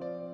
Oh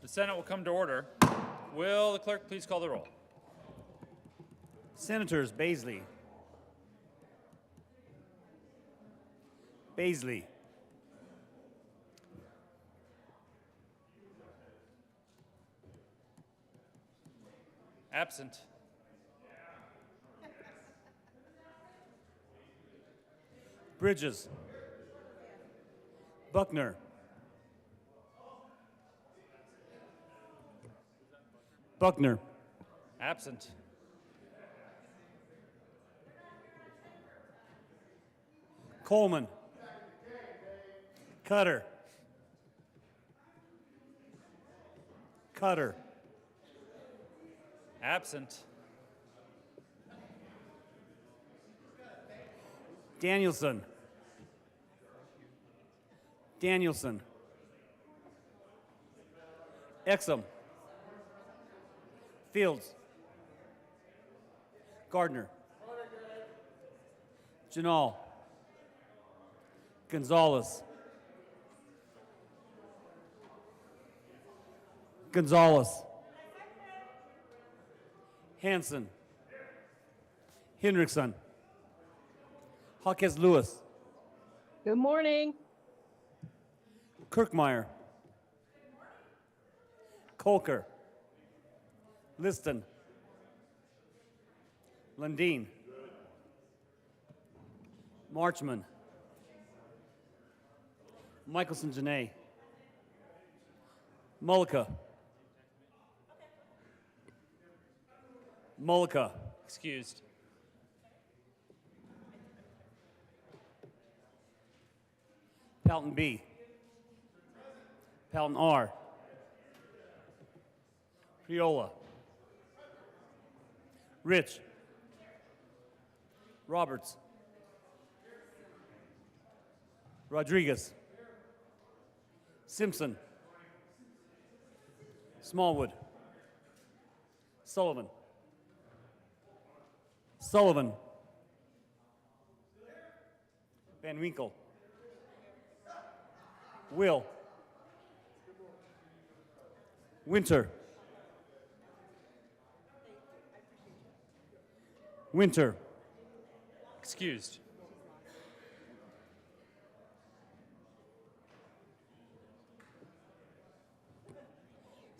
The Senate will come to order. Will the clerk please call the roll? Senators Baisley. Baisley. Absent. Bridges. Buckner. Buckner. Absent. Coleman. Cutter. Cutter. Absent. Danielson. Danielson. Exum. Fields. Gardner. Janal. Gonzalez. Gonzalez. Hanson. Hendrickson. Hawkes Lewis. Good morning. Kirkmeyer. Colker. Liston. Lundeen. Marchman. Michelson Janae. Mullica. Mullica. Excused. Pelton B. Pelton R. Priola. Rich. Roberts. Rodriguez. Simpson. Smallwood. Sullivan. Sullivan. Van Winkle. Will. Winter. Winter. Excused.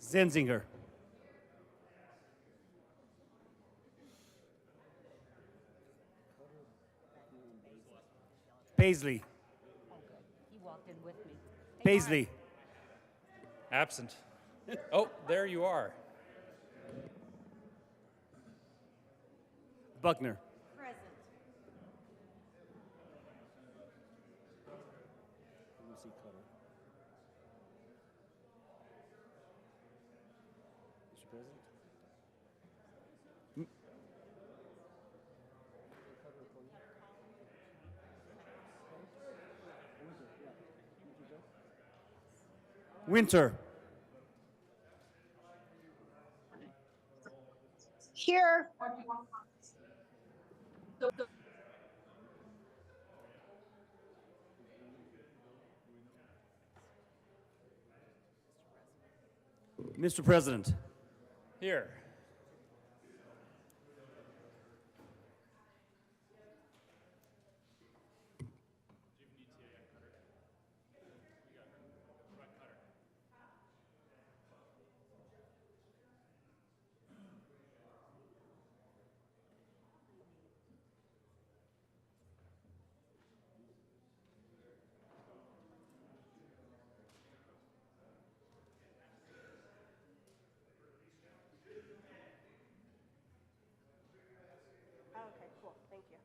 Zenzinger. Paisley. He walked in with me. Paisley. Absent. Oh, there you are. Buckner. Present. Mr. President? Winter. Here. Mr. President. Here. Okay, cool. Thank you.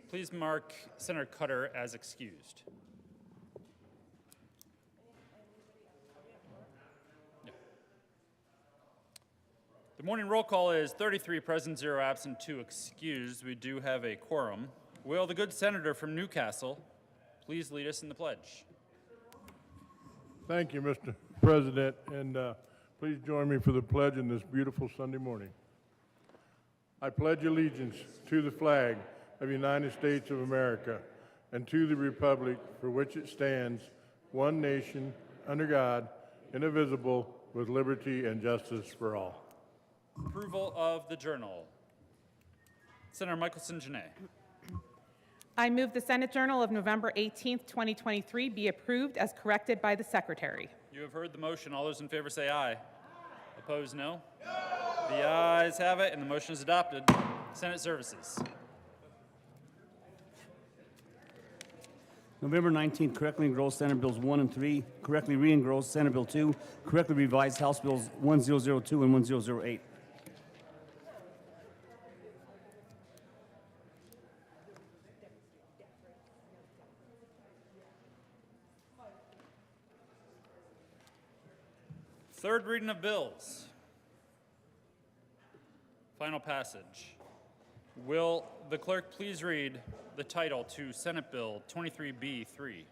Please mark Senator Cutter as excused. Yeah. The morning roll call is 33 present, 0 absent, 2 excused. We do have a quorum. Will the good senator from Newcastle please lead us in the pledge? Thank you, Mr. President, and please join me for the pledge on this beautiful Sunday morning. I pledge allegiance to the flag of the United States of America and to the republic for which it stands, one nation, under God, indivisible, with liberty and justice for all. Approval of the journal. Senator Michelson Janae. I move the Senate Journal of November 18th, 2023 be approved as corrected by the Secretary. You have heard the motion. All those in favor say aye. Opposed, no. The ayes have it, and the motion is adopted. Senate Services. November 19th, correctly engrossed Senate Bills 1 and 3, correctly re-engrossed Senate Bill 2, correctly revised House Bills 1002 and 1008. Third reading of bills. Final passage. Will the clerk please read the title to Senate Bill 23B3?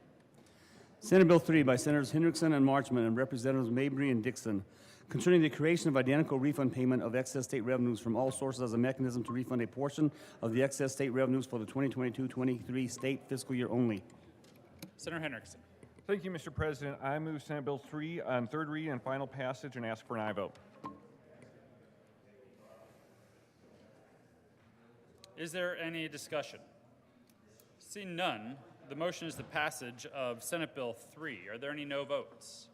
Senate Bill 3 by Senators Hendrickson and Marchman and Representatives Mabry and Dixon concerning the creation of identical refund payment of excess state revenues from all sources as a mechanism to refund a portion of the excess state revenues for the 2022-23 state fiscal year only. Senator Hendrickson. Thank you, Mr. President. I move Senate Bill 3 on third reading and final passage and ask for an aye vote. Is there any discussion? Seeing none, the motion is the passage of Senate Bill 3. Are there any no votes?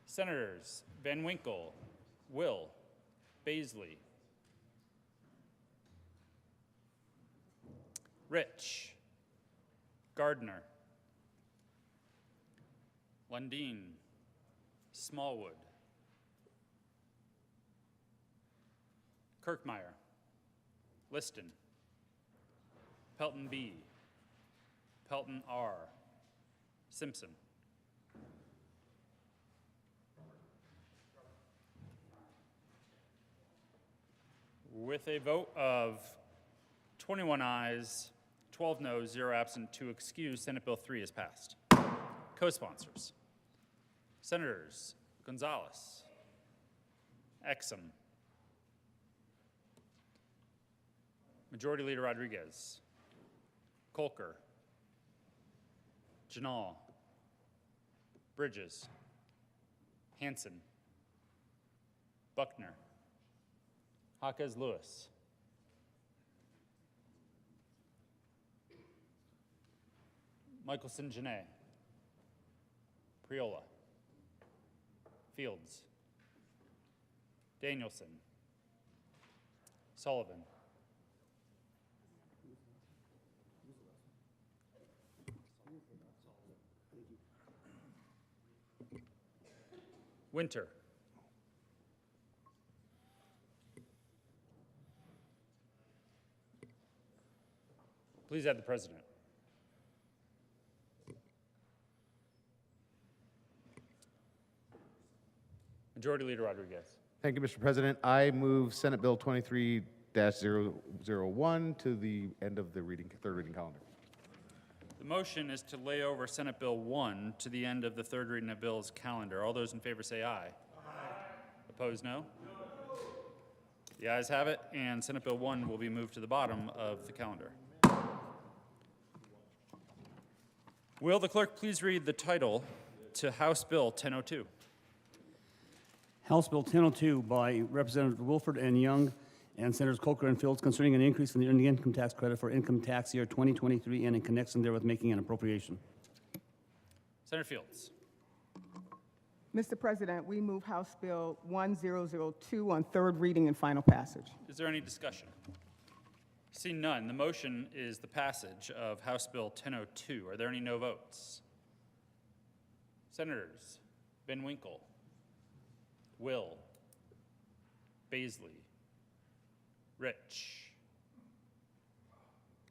Senators Van Winkle, Will, Baisley, Rich, Gardner, Lundeen, Smallwood, Kirkmeyer, Liston, Pelton B, Pelton R, Simpson. With a vote of 21 ayes, 12 noes, 0 absent to excuse, Senate Bill 3 is passed. Co-sponsors. Senators Gonzalez, Exum, Majority Leader Rodriguez, Kolker, Janal, Bridges, Hanson, Buckner, Jaquez Lewis, Michelson Janae, Priola, Fields, Danielson, Sullivan, Winter, please add the president. Majority Leader Rodriguez. Thank you, Mr. President. I move Senate Bill 23-001 to the end of the third reading calendar. The motion is to lay over Senate Bill 1 to the end of the third reading of bills calendar. All those in favor say aye. Opposed, no? The ayes have it, and Senate Bill 1 will be moved to the bottom of the calendar. Will the clerk please read the title to House Bill 1002? House Bill 1002 by Representatives Wilford and Young and Senators Kolker and Fields concerning an increase in the earned income tax credit for income tax year 2023 and in connection therewith making an appropriation. Senator Fields. Mr. President, we move House Bill 1002 on third reading and final passage. Is there any discussion? Seeing none, the motion is the passage of House Bill 1002. Are there any no votes? Senators Van Winkle, Will, Baisley, Rich,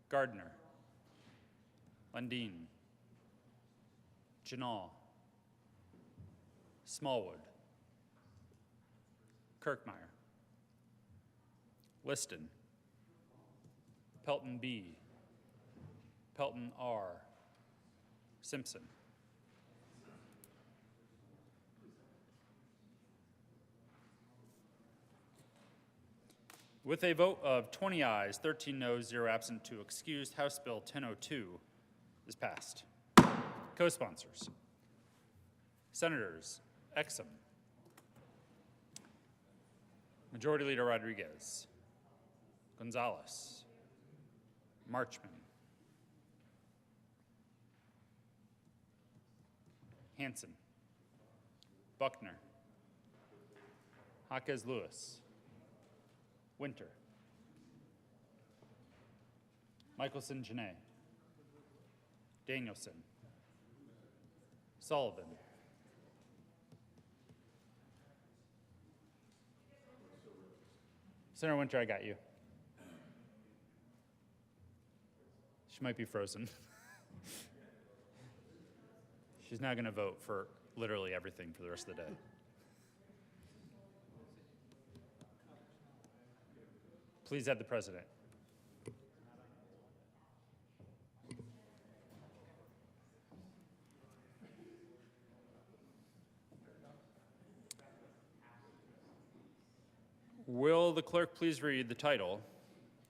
Gardner, Lundeen, Janal, Smallwood, Kirkmeyer, Liston, Pelton B, Pelton R, Simpson. With a vote of 20 ayes, 13 noes, 0 absent to excused, House Bill 1002 is passed. Co-sponsors. Senators Exum, Majority Leader Rodriguez, Gonzalez, Marchman, Hanson, Buckner, Jaquez Lewis, Winter, Michelson Janae, Danielson, Sullivan, Senator Winter, I got you. She might be frozen. She's now going to vote for literally everything for the rest of the day. Please add the president. Will the clerk please read the title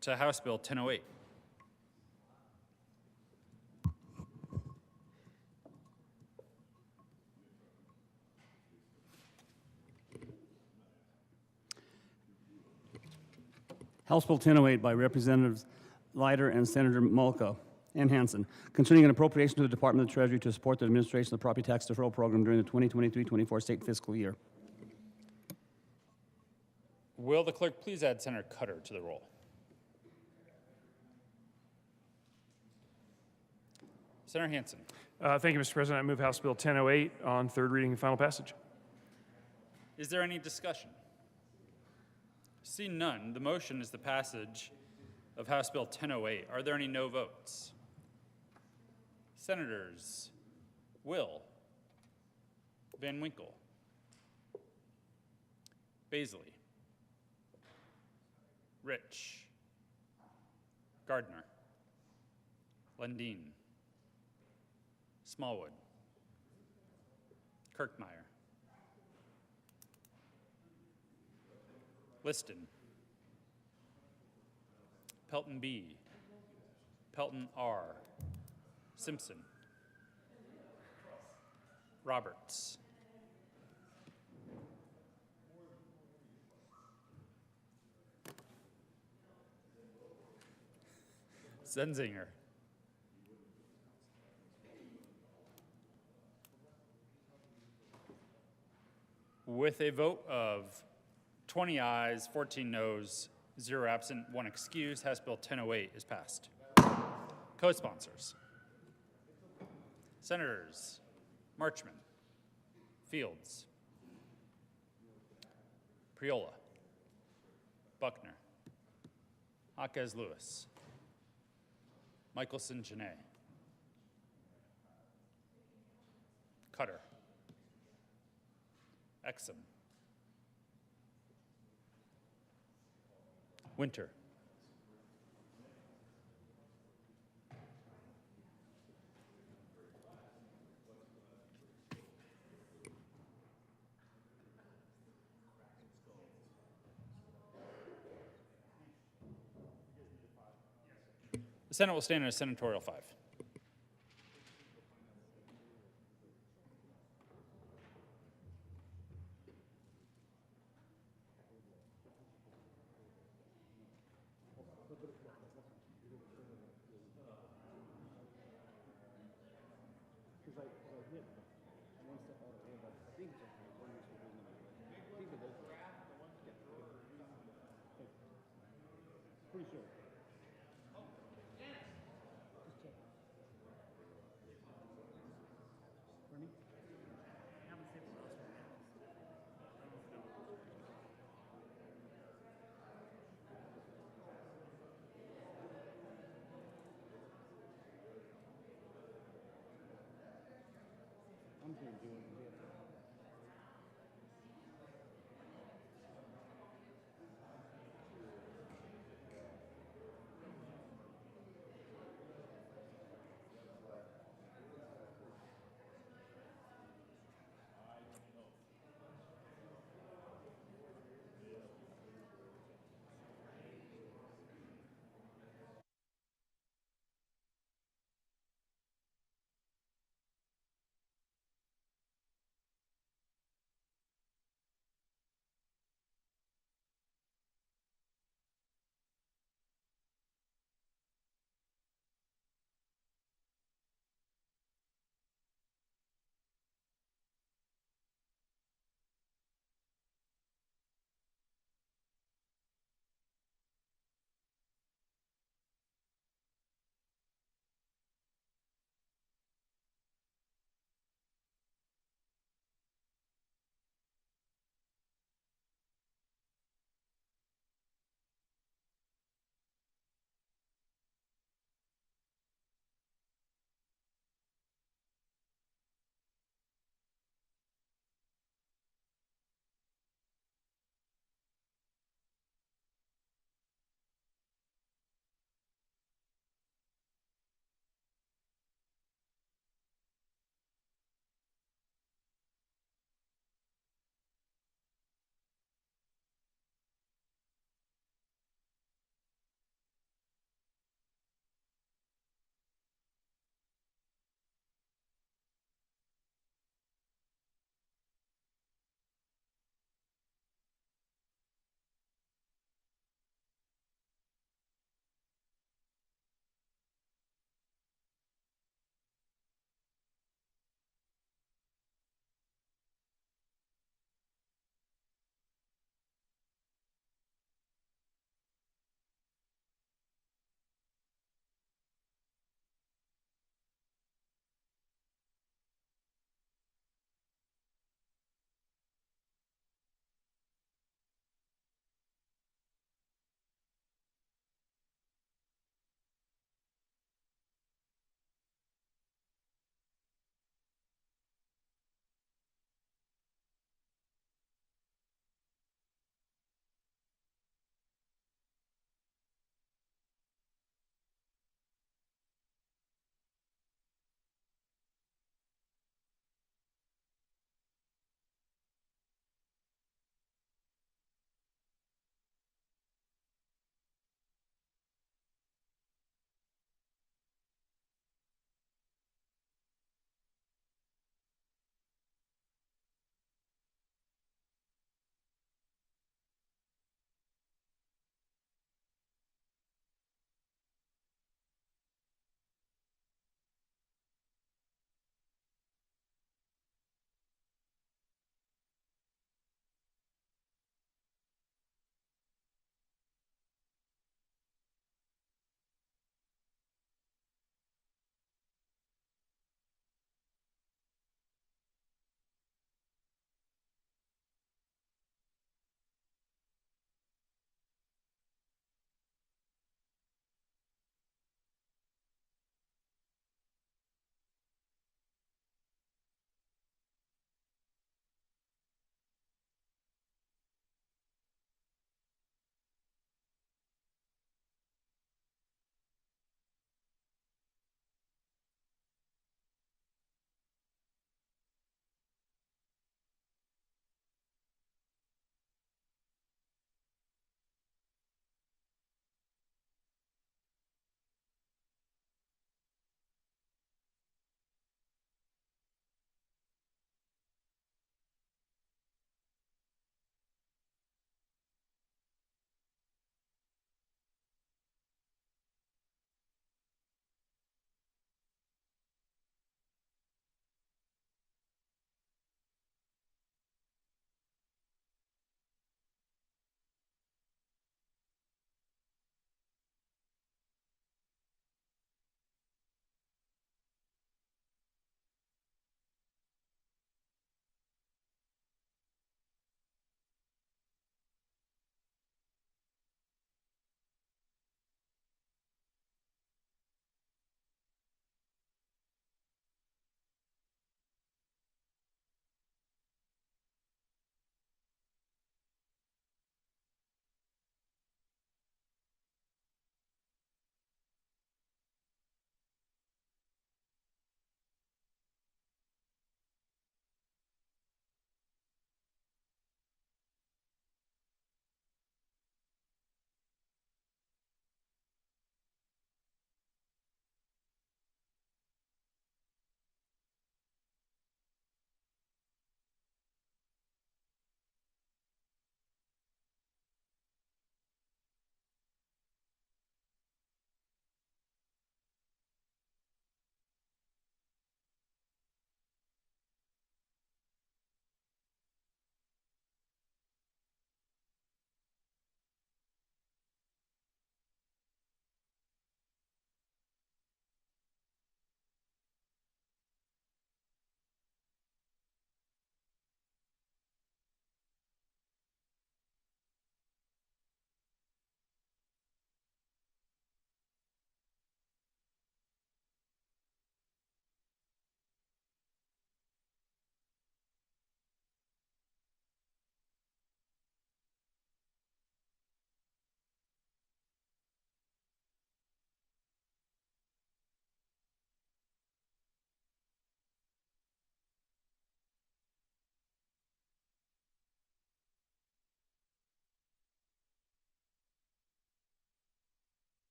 to House Bill 1008? House Bill 1008 by Representatives Leiter and Senator Malka and Hanson, concerning an appropriation to the Department of the Treasury to support the administration of the property tax deferral program during the 2023-24 state fiscal year. Will the clerk please add Senator Cutter to the roll? Senator Hanson. Thank you, Mr. President. I move House Bill 1008 on third reading and final passage. Is there any discussion? Seeing none, the motion is the passage of House Bill 1008. Are there any no votes? Senators Will, Van Winkle, Baisley, Rich, Gardner, Lundin, Smallwood, Kirkmeyer, Liston, Pelton B, Pelton R, Simpson, Roberts, Zenzinger, with a vote of 20 ayes, 14 noes, 0 absent, 1 excused, House Bill 1008 is passed. Co-sponsors. Senators Marchman, Fields, Priola, Buckner, Jaquez Lewis, Michelson Janae, Cutter, Exum, Winter, the Senate will stand in a senatorial 5.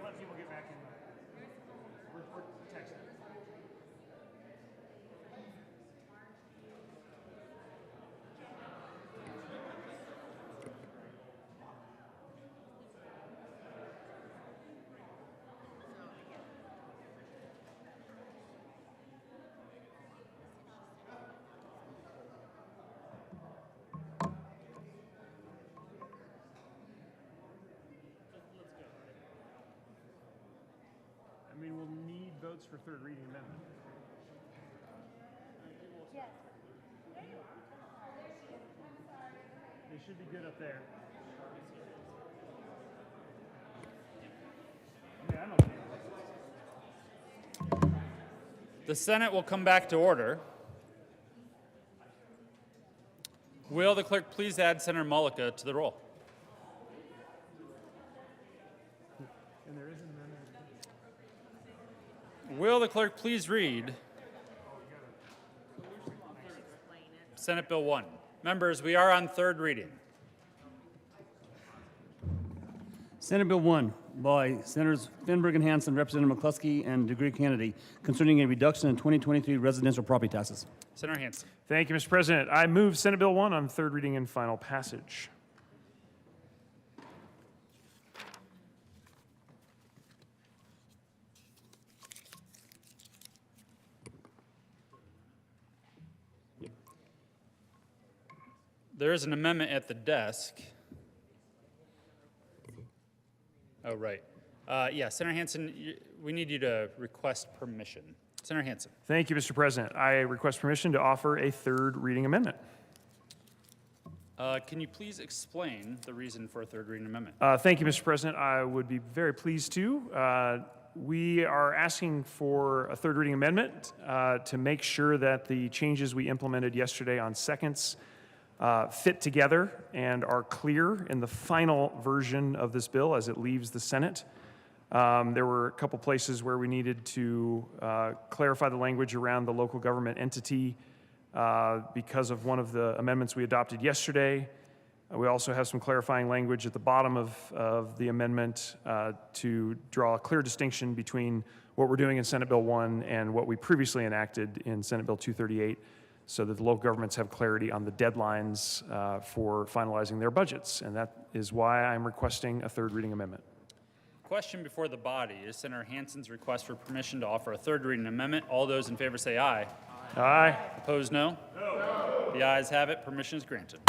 let people get back in. We're texting. I mean, we'll need votes for third reading amendment. They should be good up there. Yeah, I'm okay with it. The Senate will come back to order. Will the clerk please add Senator Mullica to the roll? And there is an amendment. Will the clerk please read Senate Bill 1? Members, we are on third reading. Senate Bill 1 by Senators Finberg and Hansen, Representative McCluskey, and Degree Kennedy concerning a reduction in 2023 residential property taxes. Senator Hansen. Thank you, Mr. President. I move Senate Bill 1 on third reading and final passage. There is an amendment at the desk. Oh, right. Yeah, Senator Hansen, we need you to request permission. Senator Hansen. Thank you, Mr. President. I request permission to offer a third reading amendment. Can you please explain the reason for a third reading amendment? Thank you, Mr. President. I would be very pleased to. We are asking for a third reading amendment to make sure that the changes we implemented yesterday on seconds fit together and are clear in the final version of this bill as it leaves the Senate. There were a couple places where we needed to clarify the language around the local government entity because of one of the amendments we adopted yesterday. We also have some clarifying language at the bottom of the amendment to draw a clear distinction between what we're doing in Senate Bill 1 and what we previously enacted in Senate Bill 238, so that the local governments have clarity on the deadlines for finalizing their budgets. And that is why I'm requesting a third reading amendment. Question before the body is Senator Hansen's request for permission to offer a third reading amendment. All those in favor say aye. Aye. Opposed, no? No. The ayes have it. Permission is granted.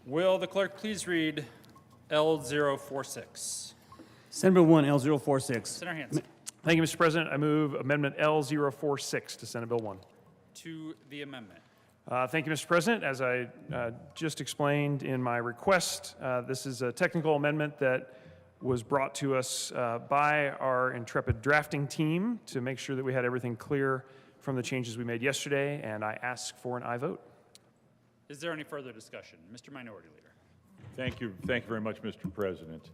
Will the clerk please read L046? Senate Bill 1, L046. Senator Hansen. Thank you, Mr. President. I move Amendment L046 to Senate Bill 1. To the amendment. Thank you, Mr. President. As I just explained in my request, this is a technical amendment that was brought to us by our intrepid drafting team to make sure that we had everything clear from the changes we made yesterday, and I ask for an aye vote. Is there any further discussion? Mr. Minority Leader. Thank you very much, Mr. President.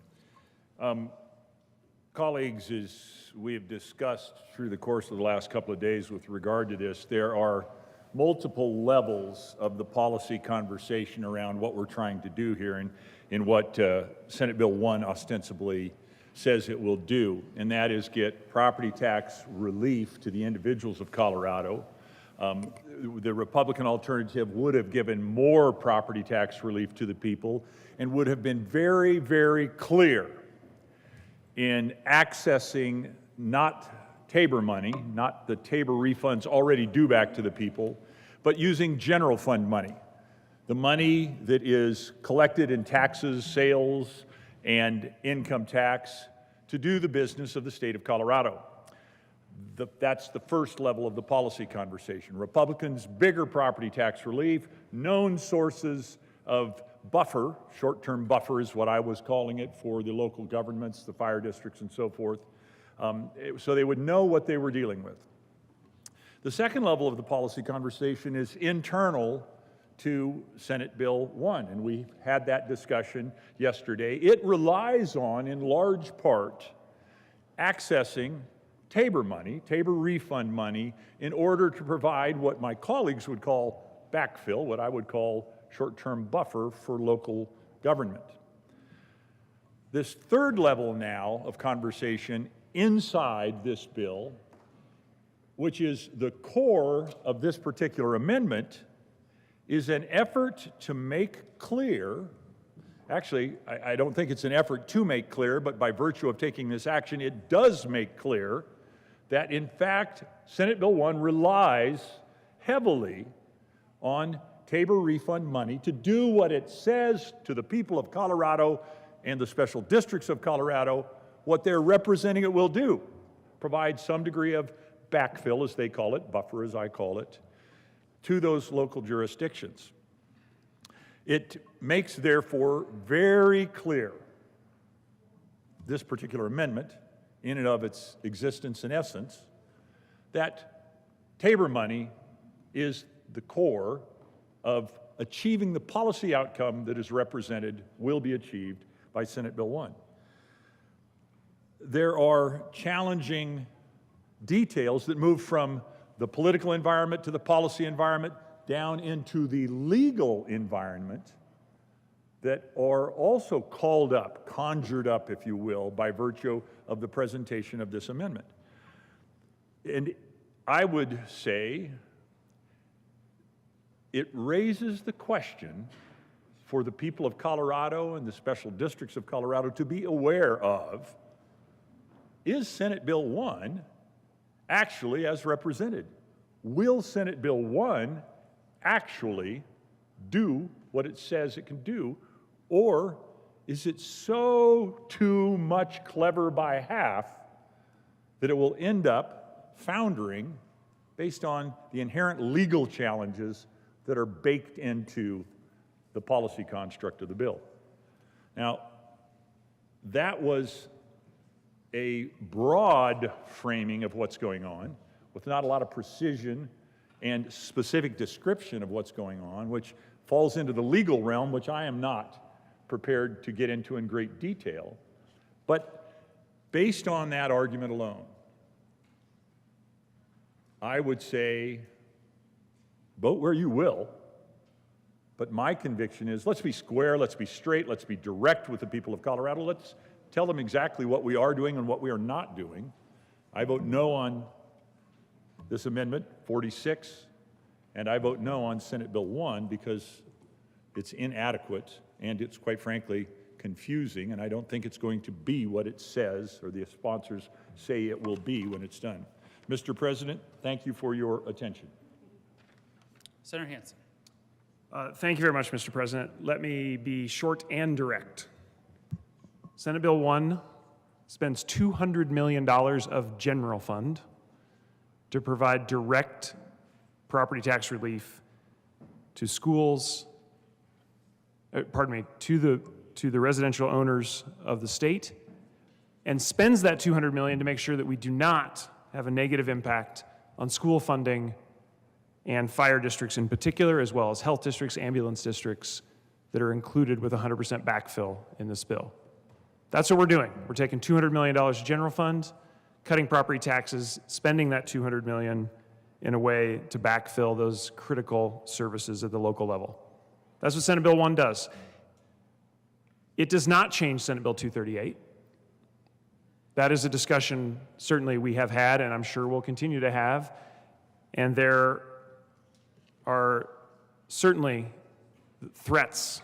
Colleagues, as we have discussed through the course of the last couple of days with regard to this, there are multiple levels of the policy conversation around what we're trying to do here in what Senate Bill 1 ostensibly says it will do, and that is get property tax relief to the individuals of Colorado. The Republican alternative would have given more property tax relief to the people and would have been very, very clear in accessing not Tabor money, not the Tabor refunds already due back to the people, but using general fund money, the money that is collected in taxes, sales, and income tax to do the business of the state of Colorado. That's the first level of the policy conversation. Republicans, bigger property tax relief, known sources of buffer, short-term buffer is what I was calling it for the local governments, the fire districts and so forth, so they would know what they were dealing with. The second level of the policy conversation is internal to Senate Bill 1, and we had that discussion yesterday. It relies on, in large part, accessing Tabor money, Tabor refund money, in order to provide what my colleagues would call backfill, what I would call short-term buffer for local government. This third level now of conversation inside this bill, which is the core of this particular amendment, is an effort to make clear, actually, I don't think it's an effort to make clear, but by virtue of taking this action, it does make clear that, in fact, Senate Bill 1 relies heavily on Tabor refund money to do what it says to the people of Colorado and the special districts of Colorado, what they're representing it will do, provide some degree of backfill, as they call it, buffer as I call it, to those local jurisdictions. It makes, therefore, very clear, this particular amendment, in and of its existence and essence, that Tabor money is the core of achieving the policy outcome that is represented, will be achieved by Senate Bill 1. There are challenging details that move from the political environment to the policy environment down into the legal environment that are also called up, conjured up, if you will, by virtue of the presentation of this amendment. And I would say it raises the question for the people of Colorado and the special districts of Colorado to be aware of, is Senate Bill 1 actually as represented? Will Senate Bill 1 actually do what it says it can do, or is it so too much clever by half that it will end up foundering based on the inherent legal challenges that are baked into the policy construct of the bill? Now, that was a broad framing of what's going on, with not a lot of precision and specific description of what's going on, which falls into the legal realm, which I am not prepared to get into in great detail. But based on that argument alone, I would say, vote where you will, but my conviction is, let's be square, let's be straight, let's be direct with the people of Colorado. Let's tell them exactly what we are doing and what we are not doing. I vote no on this amendment, 46, and I vote no on Senate Bill 1 because it's inadequate and it's, quite frankly, confusing, and I don't think it's going to be what it says or the sponsors say it will be when it's done. Mr. President, thank you for your attention. Senator Hansen. Thank you very much, Mr. President. Let me be short and direct. Senate Bill 1 spends $200 million of general fund to provide direct property tax relief to schools, to the residential owners of the state, and spends that $200 million to make sure that we do not have a negative impact on school funding and fire districts in particular, as well as health districts, ambulance districts that are included with 100% backfill in this bill. That's what we're doing. We're taking $200 million general fund, cutting property taxes, spending that $200 million in a way to backfill those critical services at the local level. That's what Senate Bill 1 does. It does not change Senate Bill 238. That is a discussion certainly we have had, and I'm sure we'll continue to have, and there are certainly threats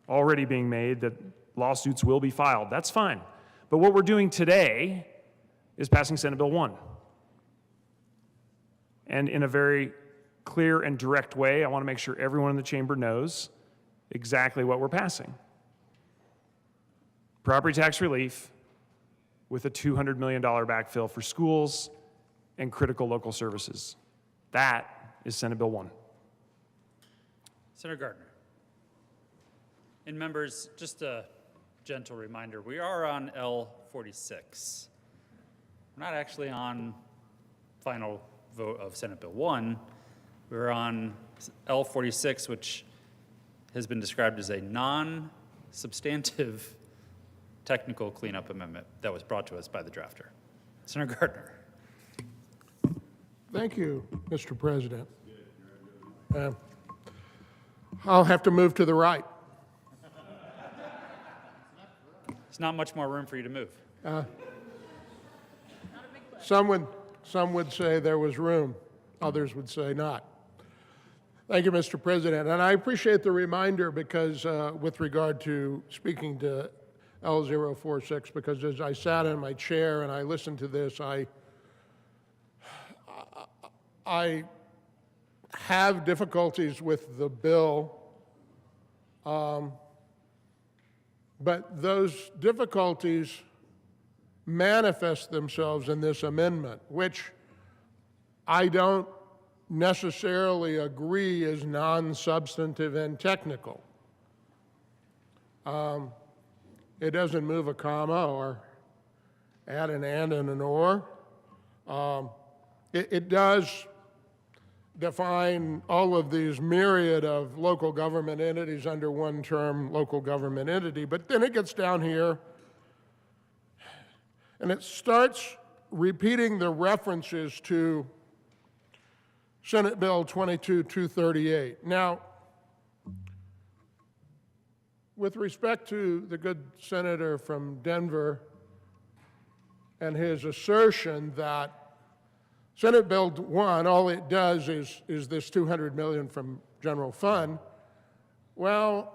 already being made that lawsuits will be filed. That's fine. But what we're doing today is passing Senate Bill 1. And in a very clear and direct way, I want to make sure everyone in the chamber knows exactly what we're passing. Property tax relief with a $200 million backfill for schools and critical local services. That is Senate Bill 1. Senator Gardner. And members, just a gentle reminder, we are on L46. We're not actually on final vote of Senate Bill 1. We're on L46, which has been described as a non-substantive technical cleanup amendment that was brought to us by the drafter. Senator Gardner. Thank you, Mr. President. I'll have to move to the right. There's not much more room for you to move. Some would say there was room, others would say not. Thank you, Mr. President. And I appreciate the reminder because with regard to speaking to L046, because as I sat in my chair and I listened to this, I have difficulties with the bill, but those difficulties manifest themselves in this amendment, which I don't necessarily agree is non-substantive and technical. It doesn't move a comma or add an and an or. It does define all of these myriad of local government entities under one term, local government entity, but then it gets down here and it starts repeating the references to Senate Bill 22-238. Now, with respect to the good senator from Denver and his assertion that Senate Bill 1, all it does is this $200 million from general fund, well,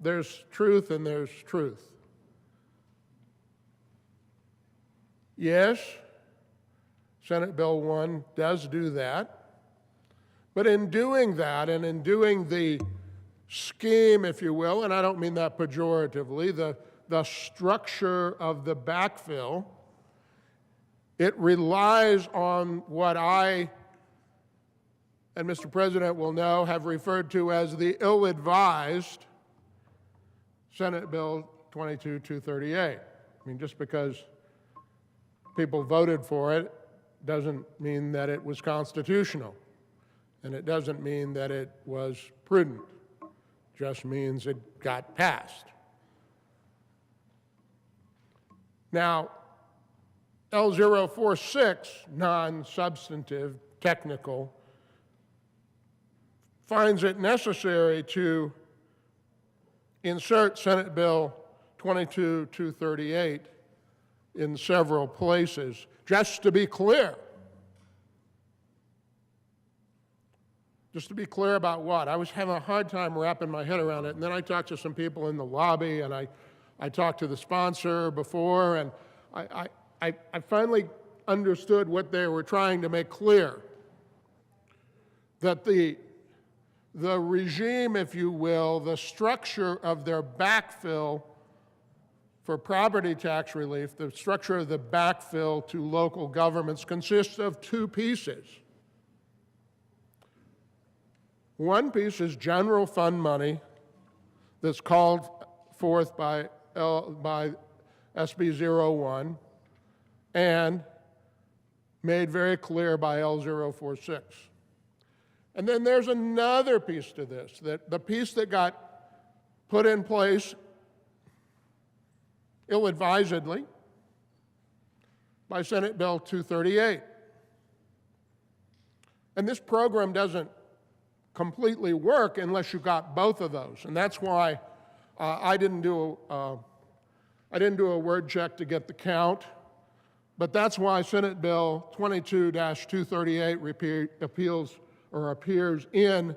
there's truth and there's truth. Yes, Senate Bill 1 does do that, but in doing that and in doing the scheme, if you will, and I don't mean that pejoratively, the structure of the backfill, it relies on what I, and Mr. President will know, have referred to as the ill-advised Senate Bill 22-238. I mean, just because people voted for it doesn't mean that it was constitutional, and it doesn't mean that it was prudent. It just means it got passed. Now, L046, non-substantive, technical, finds it necessary to insert Senate Bill 22-238 in several places. Just to be clear. Just to be clear about what? I was having a hard time wrapping my head around it, and then I talked to some people in the lobby, and I talked to the sponsor before, and I finally understood what they were trying to make clear. That the regime, if you will, the structure of their backfill for property tax relief, the structure of the backfill to local governments consists of two pieces. One piece is general fund money that's called forth by SB 01 and made very clear by L046. And then there's another piece to this, that the piece that got put in place ill-advisedly by Senate Bill 238. And this program doesn't completely work unless you got both of those. And that's why I didn't do a word check to get the count, but that's why Senate Bill 22-238 appears in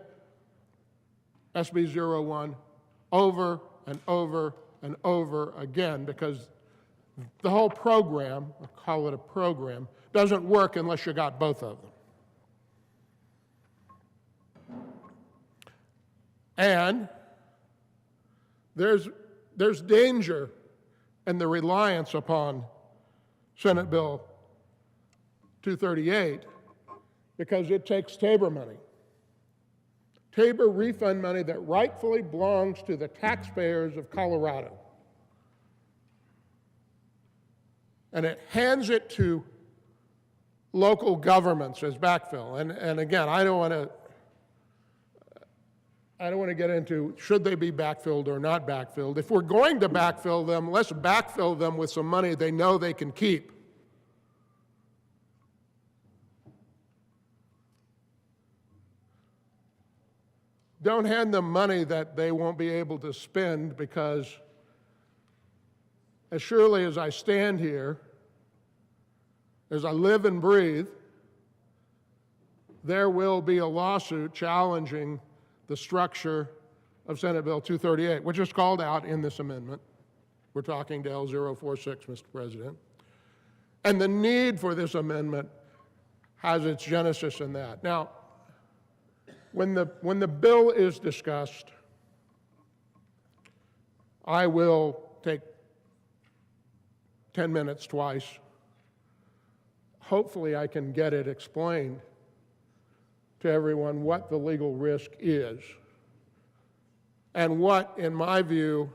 SB 01 over and over and over again, because the whole program, I'll call it a program, doesn't work unless you got both of them. And there's danger in the reliance upon Senate Bill 238 because it takes Tabor money. Tabor refund money that rightfully belongs to the taxpayers of Colorado. And it hands it to local governments as backfill. And again, I don't want to get into should they be backfilled or not backfilled. If we're going to backfill them, let's backfill them with some money they know they can keep. don't hand them money that they won't be able to spend, because as surely as I stand here, as I live and breathe, there will be a lawsuit challenging the structure of Senate Bill 238, which is called out in this amendment. We're talking to L046, Mr. President. And the need for this amendment has its genesis in that. Now, when the bill is discussed, I will take 10 minutes twice. Hopefully, I can get it explained to everyone what the legal risk is, and what, in my view,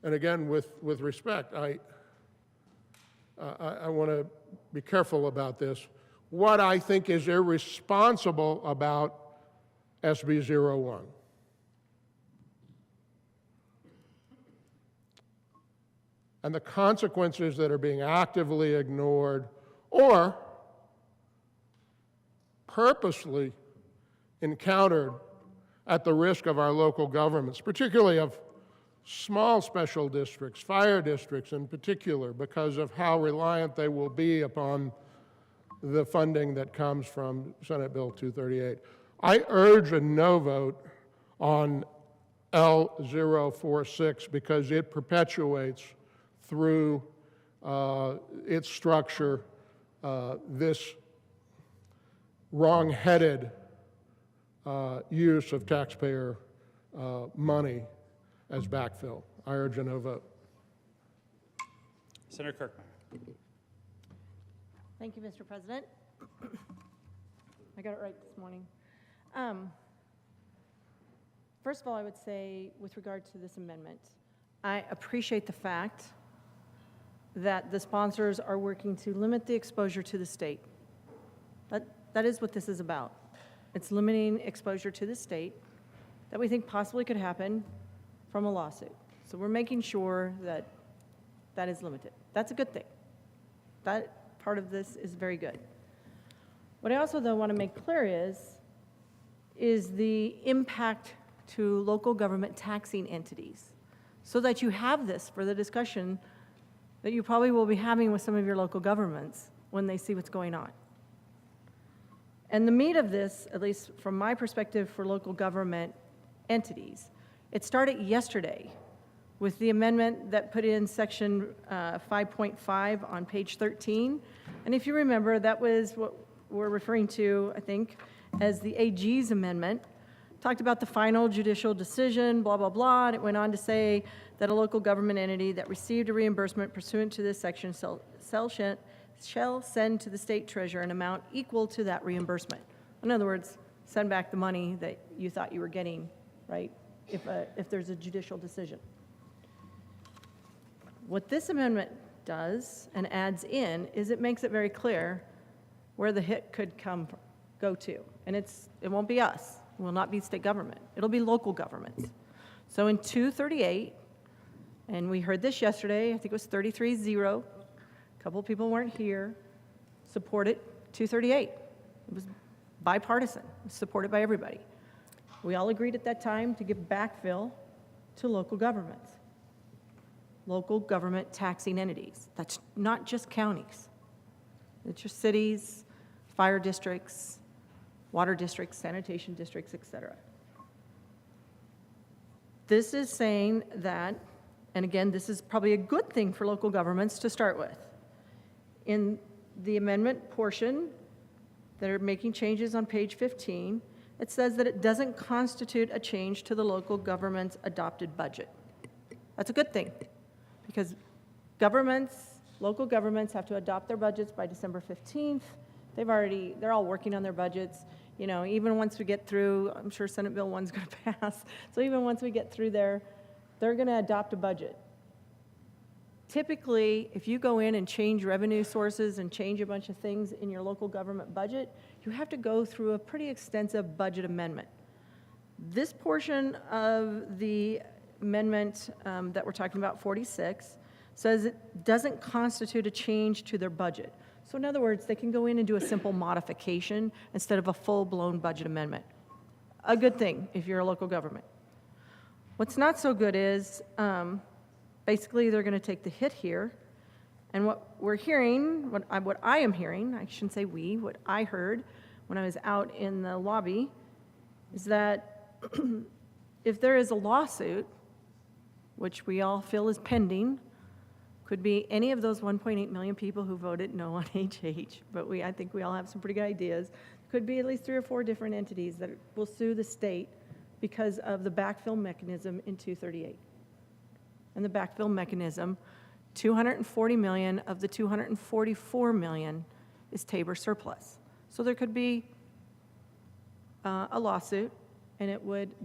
and again, with respect, I want to be careful about this, what I think is irresponsible about SB 01. And the consequences that are being actively ignored or purposely encountered at the risk of our local governments, particularly of small special districts, fire districts in particular, because of how reliant they will be upon the funding that comes from Senate Bill 238. I urge a no vote on L046 because it perpetuates through its structure this wrong-headed use of taxpayer money as backfill. I urge a no vote. Senator Kirkmeyer. Thank you, Mr. President. I got it right this morning. First of all, I would say, with regard to this amendment, I appreciate the fact that the sponsors are working to limit the exposure to the state. That is what this is about. It's limiting exposure to the state that we think possibly could happen from a lawsuit. So we're making sure that that is limited. That's a good thing. That part of this is very good. What I also, though, want to make clear is the impact to local government taxing entities, so that you have this for the discussion that you probably will be having with some of your local governments when they see what's going on. And the meat of this, at least from my perspective for local government entities, it started yesterday with the amendment that put in section 5.5 on page 13. And if you remember, that was what we're referring to, I think, as the AG's amendment. Talked about the final judicial decision, blah, blah, blah, and it went on to say that a local government entity that received a reimbursement pursuant to this section shall send to the state treasurer an amount equal to that reimbursement. In other words, send back the money that you thought you were getting, right, if there's a judicial decision. What this amendment does and adds in is it makes it very clear where the hit could go to. And it won't be us. It will not be state government. It'll be local governments. So in 238, and we heard this yesterday, I think it was 33-0, a couple of people weren't here, supported 238. It was bipartisan, supported by everybody. We all agreed at that time to give backfill to local governments, local government taxing entities. That's not just counties. It's your cities, fire districts, water districts, sanitation districts, et cetera. This is saying that, and again, this is probably a good thing for local governments to start with. In the amendment portion that are making changes on page 15, it says that it doesn't constitute a change to the local government's adopted budget. That's a good thing, because local governments have to adopt their budgets by December 15th. They're all working on their budgets. You know, even once we get through, I'm sure Senate Bill 1's going to pass. So even once we get through there, they're going to adopt a budget. Typically, if you go in and change revenue sources and change a bunch of things in your local government budget, you have to go through a pretty extensive budget amendment. This portion of the amendment that we're talking about, 46, says it doesn't constitute a change to their budget. So in other words, they can go in and do a simple modification instead of a full-blown budget amendment. a good thing if you're a local government. What's not so good is, basically, they're going to take the hit here. And what we're hearing, what I am hearing, I shouldn't say we, what I heard when I was out in the lobby, is that if there is a lawsuit, which we all feel is pending, could be any of those 1.8 million people who voted no on HH, but I think we all have some pretty good ideas. Could be at least 3 or 4 different entities that will sue the state because of the backfill mechanism in 238. And the backfill mechanism, 240 million of the 244 million is Tabor surplus. So there could be a lawsuit, and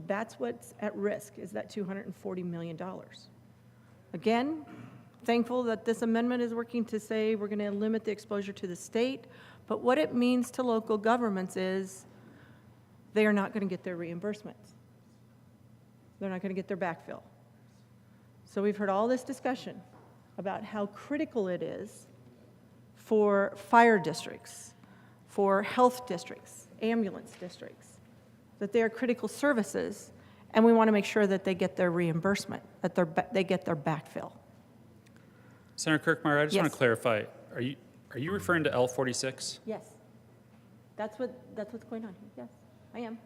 that's what's at risk, is that $240 million. Again, thankful that this amendment is working to say we're going to limit the exposure to the state, but what it means to local governments is they are not going to get their reimbursements. They're not going to get their backfill. So we've heard all this discussion about how critical it is for fire districts, for health districts, ambulance districts, that they are critical services, and we want to make sure that they get their reimbursement, that they get their backfill. Senator Kirkmeyer, I just want Yes. to clarify, are you referring to L46? Yes. That's what's going on here. Yes, I am.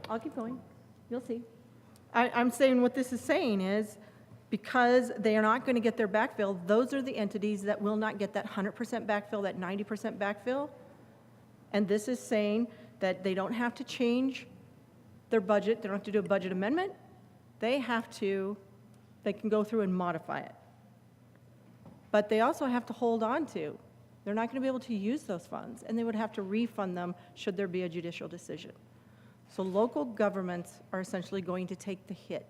I'll keep going. You'll see. I'm saying what this is saying is because they are not going to get their backfill, those are the entities that will not get that 100% backfill, that 90% backfill. And this is saying that they don't have to change their budget. They don't have to do a budget amendment. They can go through and modify it. But they also have to hold on to. They're not going to be able to use those funds, and they would have to refund them should there be a judicial decision. So local governments are essentially going to take the hit.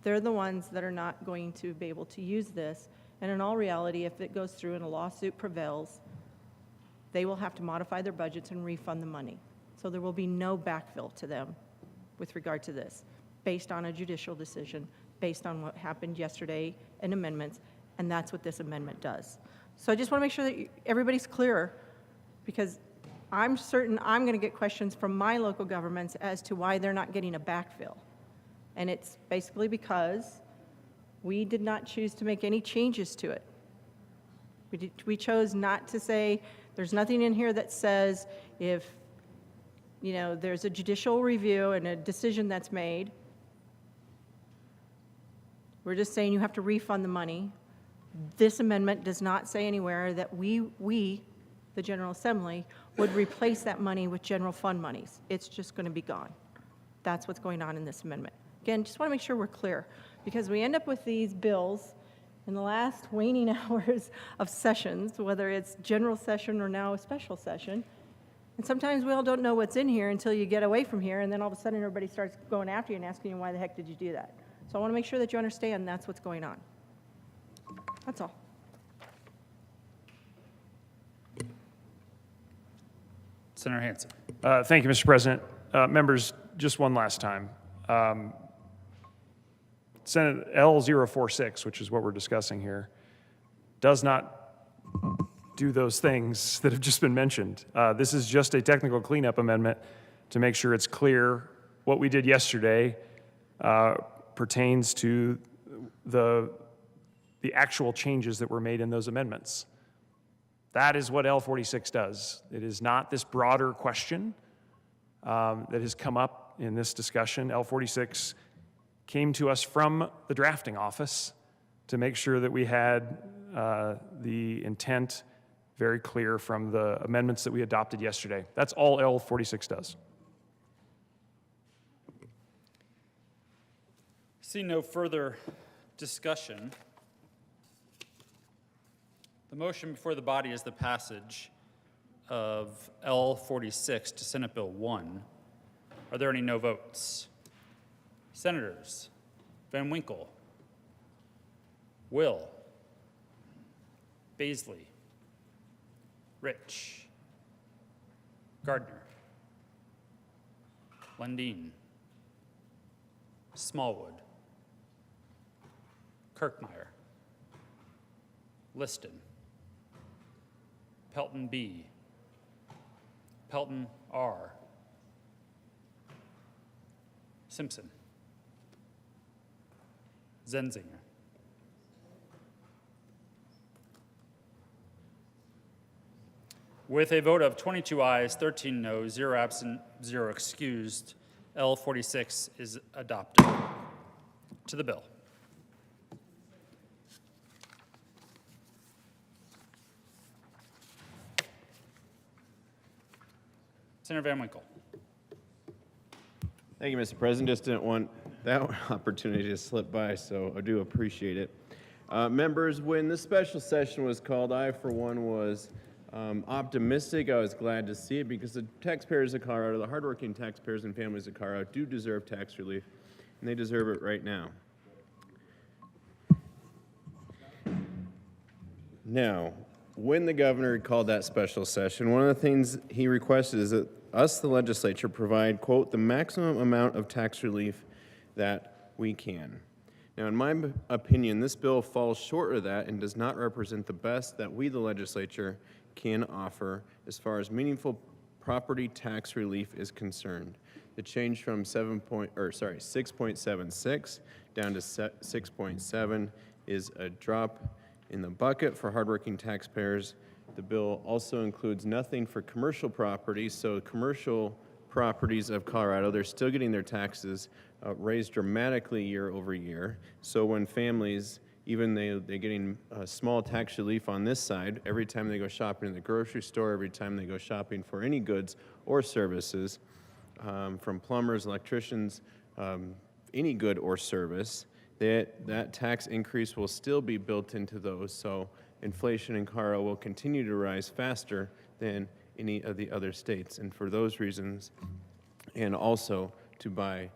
They're the ones that are not going to be able to use this, and in all reality, if it goes through and a lawsuit prevails, they will have to modify their budgets and refund the money. So there will be no backfill to them with regard to this, based on a judicial decision, based on what happened yesterday in amendments, and that's what this amendment does. So I just want to make sure that everybody's clear, because I'm certain I'm going to get questions from my local governments as to why they're not getting a backfill. And it's basically because we did not choose to make any changes to it. We chose not to say, there's nothing in here that says if, there's a judicial review and a decision that's made, we're just saying you have to refund the money. This amendment does not say anywhere that we, the General Assembly, would replace that money with general fund monies. It's just going to be gone. That's what's going on in this amendment. Again, just want to make sure we're clear, because we end up with these bills in the last waning hours of sessions, whether it's general session or now a special session, and sometimes we all don't know what's in here until you get away from here, and then all of a sudden everybody starts going after you and asking you, why the heck did you do that? So I want to make sure that you understand that's what's going on. That's all. Senator Hansen. Thank you, Mr. President. Members, just one last time. Senate L046, which is what we're discussing here, does not do those things that have just been mentioned. This is just a technical cleanup amendment to make sure it's clear what we did yesterday pertains to the actual changes that were made in those amendments. That is what L46 does. It is not this broader question that has come up in this discussion. L46 came to us from the drafting office to make sure that we had the intent very clear from the amendments that we adopted yesterday. That's all L46 does. See no further discussion. The motion before the body is the passage of L46 to Senate Bill 1. Are there any no votes? Senators Van Winkle, Will, Baisley, Rich, Gardner, Lundin, Smallwood, Kirkmeyer, Liston, Pelton B, Pelton R, Simpson. Zenzinger. With a vote of 22 ayes, 13 noes, 0 absent, 0 excused, L 46 is adopted. To the bill. Senator Van Winkle. Thank you, Mr. President. Just didn't want that opportunity to slip by, so I do appreciate it. Members, when this special session was called, I, for one, was optimistic. I was glad to see it because the taxpayers of Colorado, the hardworking taxpayers and families of Colorado, do deserve tax relief, and they deserve it right now. Now, when the governor called that special session, one of the things he requested is that us, the legislature, provide, quote, the maximum amount of tax relief that we can. Now, in my opinion, this bill falls short of that and does not represent the best that we, the legislature, can offer as far as meaningful property tax relief is concerned. The change from 6.76 down to 6.7 is a drop in the bucket for hardworking taxpayers. The bill also includes nothing for commercial properties, so commercial properties of Colorado, they're still getting their taxes raised dramatically year over year. So when families, even they're getting small tax relief on this side, every time they go shopping in the grocery store, every time they go shopping for any goods or services, from plumbers, electricians, any good or service, that tax increase will still be built into those. So inflation in Colorado will continue to rise faster than any of the other states. And for those reasons, and also to buy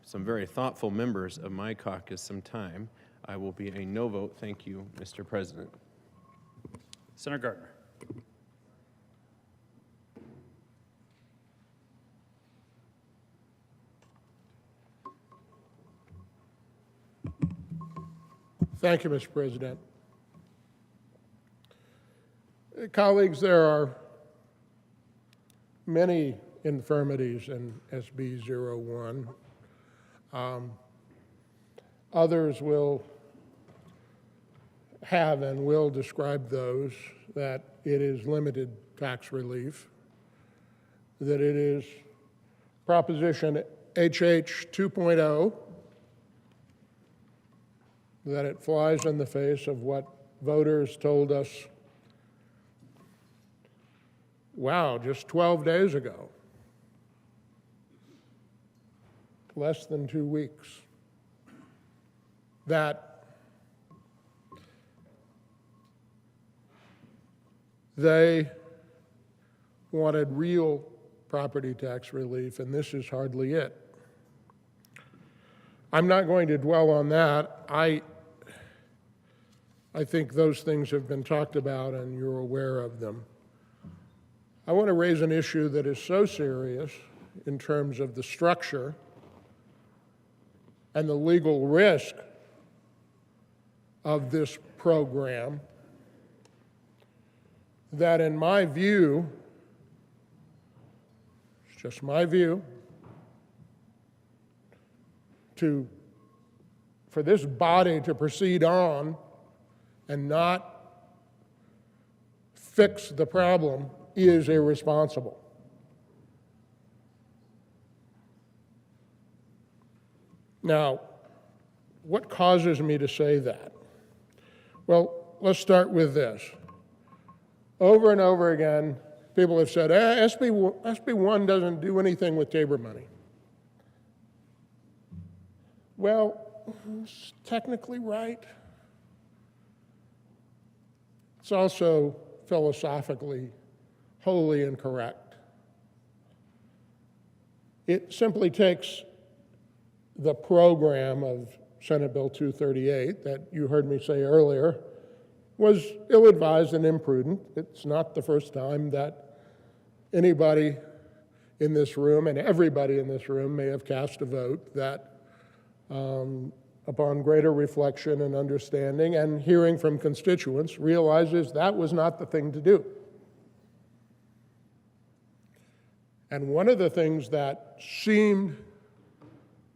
some very thoughtful members of my caucus some time, I will be a no vote. Thank you, Mr. President. Senator Gardner. Thank you, Mr. President. Colleagues, there are many infirmities in SB 01. Others will have and will describe those, that it is limited tax relief, that it is Proposition HH 2.0, that it flies in the face of what voters told us, wow, just 12 days ago, less than 2 weeks, that they wanted real property tax relief, and this is hardly it. I'm not going to dwell on that. I think those things have been talked about and you're aware of them. I want to raise an issue that is so serious in terms of the structure and the legal risk of this program that, in my view, it's just my view, for this body to proceed on and not fix the problem is irresponsible. Now, what causes me to say that? Well, let's start with this. Over and over again, people have said, SB 1 doesn't do anything with Tabor money. Well, it's technically right. It's also philosophically wholly incorrect. It simply takes the program of Senate Bill 238 that you heard me say earlier was ill-advised and imprudent. It's not the first time that anybody in this room and everybody in this room may have cast a vote that upon greater reflection and understanding and hearing from constituents, realizes that was not the thing to do. And one of the things that seemed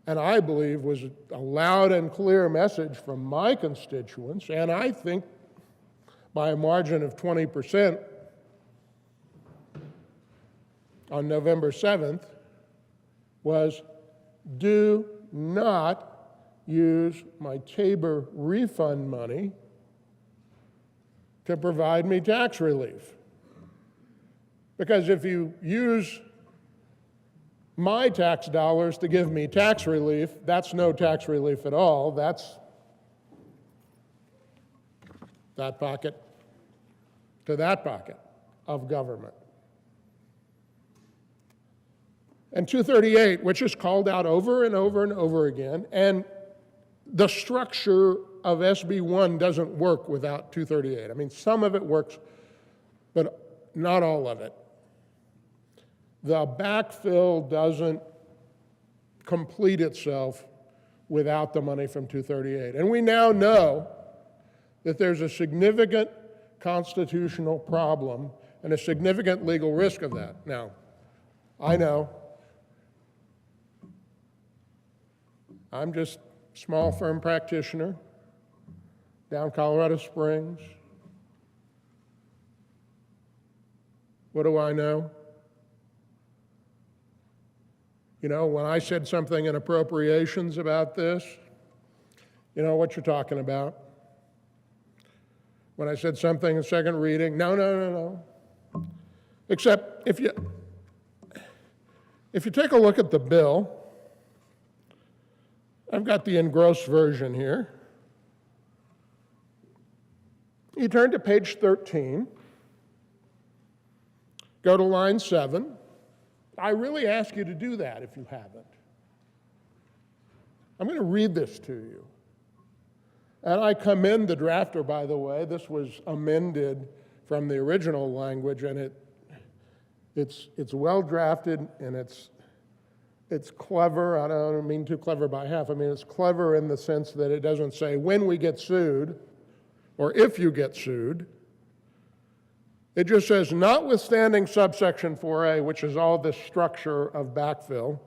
and I believe was a loud and clear message from my constituents, and I think by a margin of 20% on November 7th, was do not use my Tabor refund money to provide me tax relief. Because if you use my tax dollars to give me tax relief, that's no tax relief at all. That's that pocket to that pocket of government. And 238, which is called out over and over and over again, and the structure of SB 1 doesn't work without 238. I mean, some of it works, but not all of it. The backfill doesn't complete itself without the money from 238. And we now know that there's a significant constitutional problem and a significant legal risk of that. Now, I know I'm just a small firm practitioner down Colorado Springs. What do I know? You know, when I said something in appropriations about this, you know what you're talking about. When I said something in second reading, no. Except if you take a look at the bill, I've got the engrossed version here. You turn to page 13, go to line 7. I really ask you to do that if you haven't. I'm going to read this to you. And I commend the drafter, by the way. This was amended from the original language, and it's well drafted, and it's clever. I don't mean too clever by half. I mean, it's clever in the sense that it doesn't say when we get sued or if you get sued. It just says, notwithstanding subsection 4A, which is all this structure of backfill,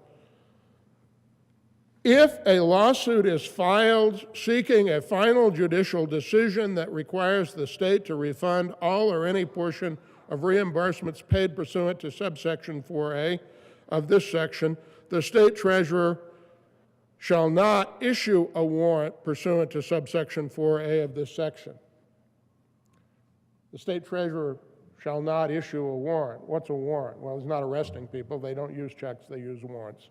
if a lawsuit is filed seeking a final judicial decision that requires the state to refund all or any portion of reimbursements paid pursuant to subsection 4A of this section, the state treasurer shall not issue a warrant pursuant to subsection 4A of this section. The state treasurer shall not issue a warrant. What's a warrant? Well, it's not arresting people. They don't use checks, they use warrants.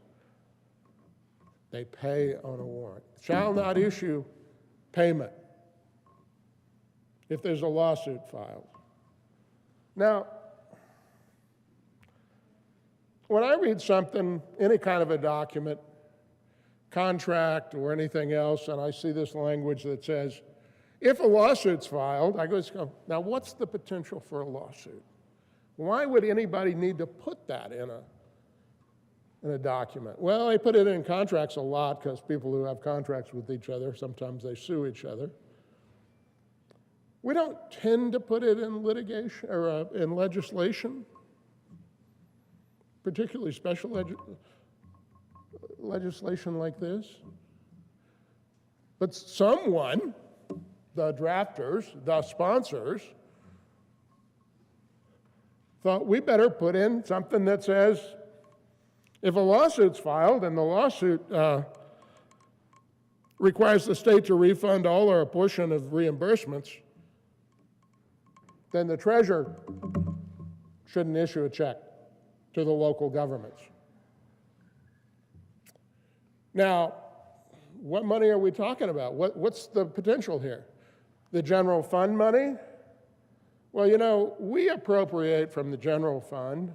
They pay on a warrant. Shall not issue payment if there's a lawsuit filed. Now, when I read something, any kind of a document, contract or anything else, and I see this language that says, if a lawsuit's filed, I go, now what's the potential for a lawsuit? Why would anybody need to put that in a document? Well, they put it in contracts a lot because people who have contracts with each other, sometimes they sue each other. We don't tend to put it in litigation or in legislation, particularly special legislation like this. But someone, the drafters, the sponsors, thought we better put in something that says if a lawsuit's filed and the lawsuit requires the state to refund all or a portion of reimbursements, then the treasurer shouldn't issue a check to the local governments. Now, what money are we talking about? What's the potential here? The general fund money? Well, you know, we appropriate from the general fund,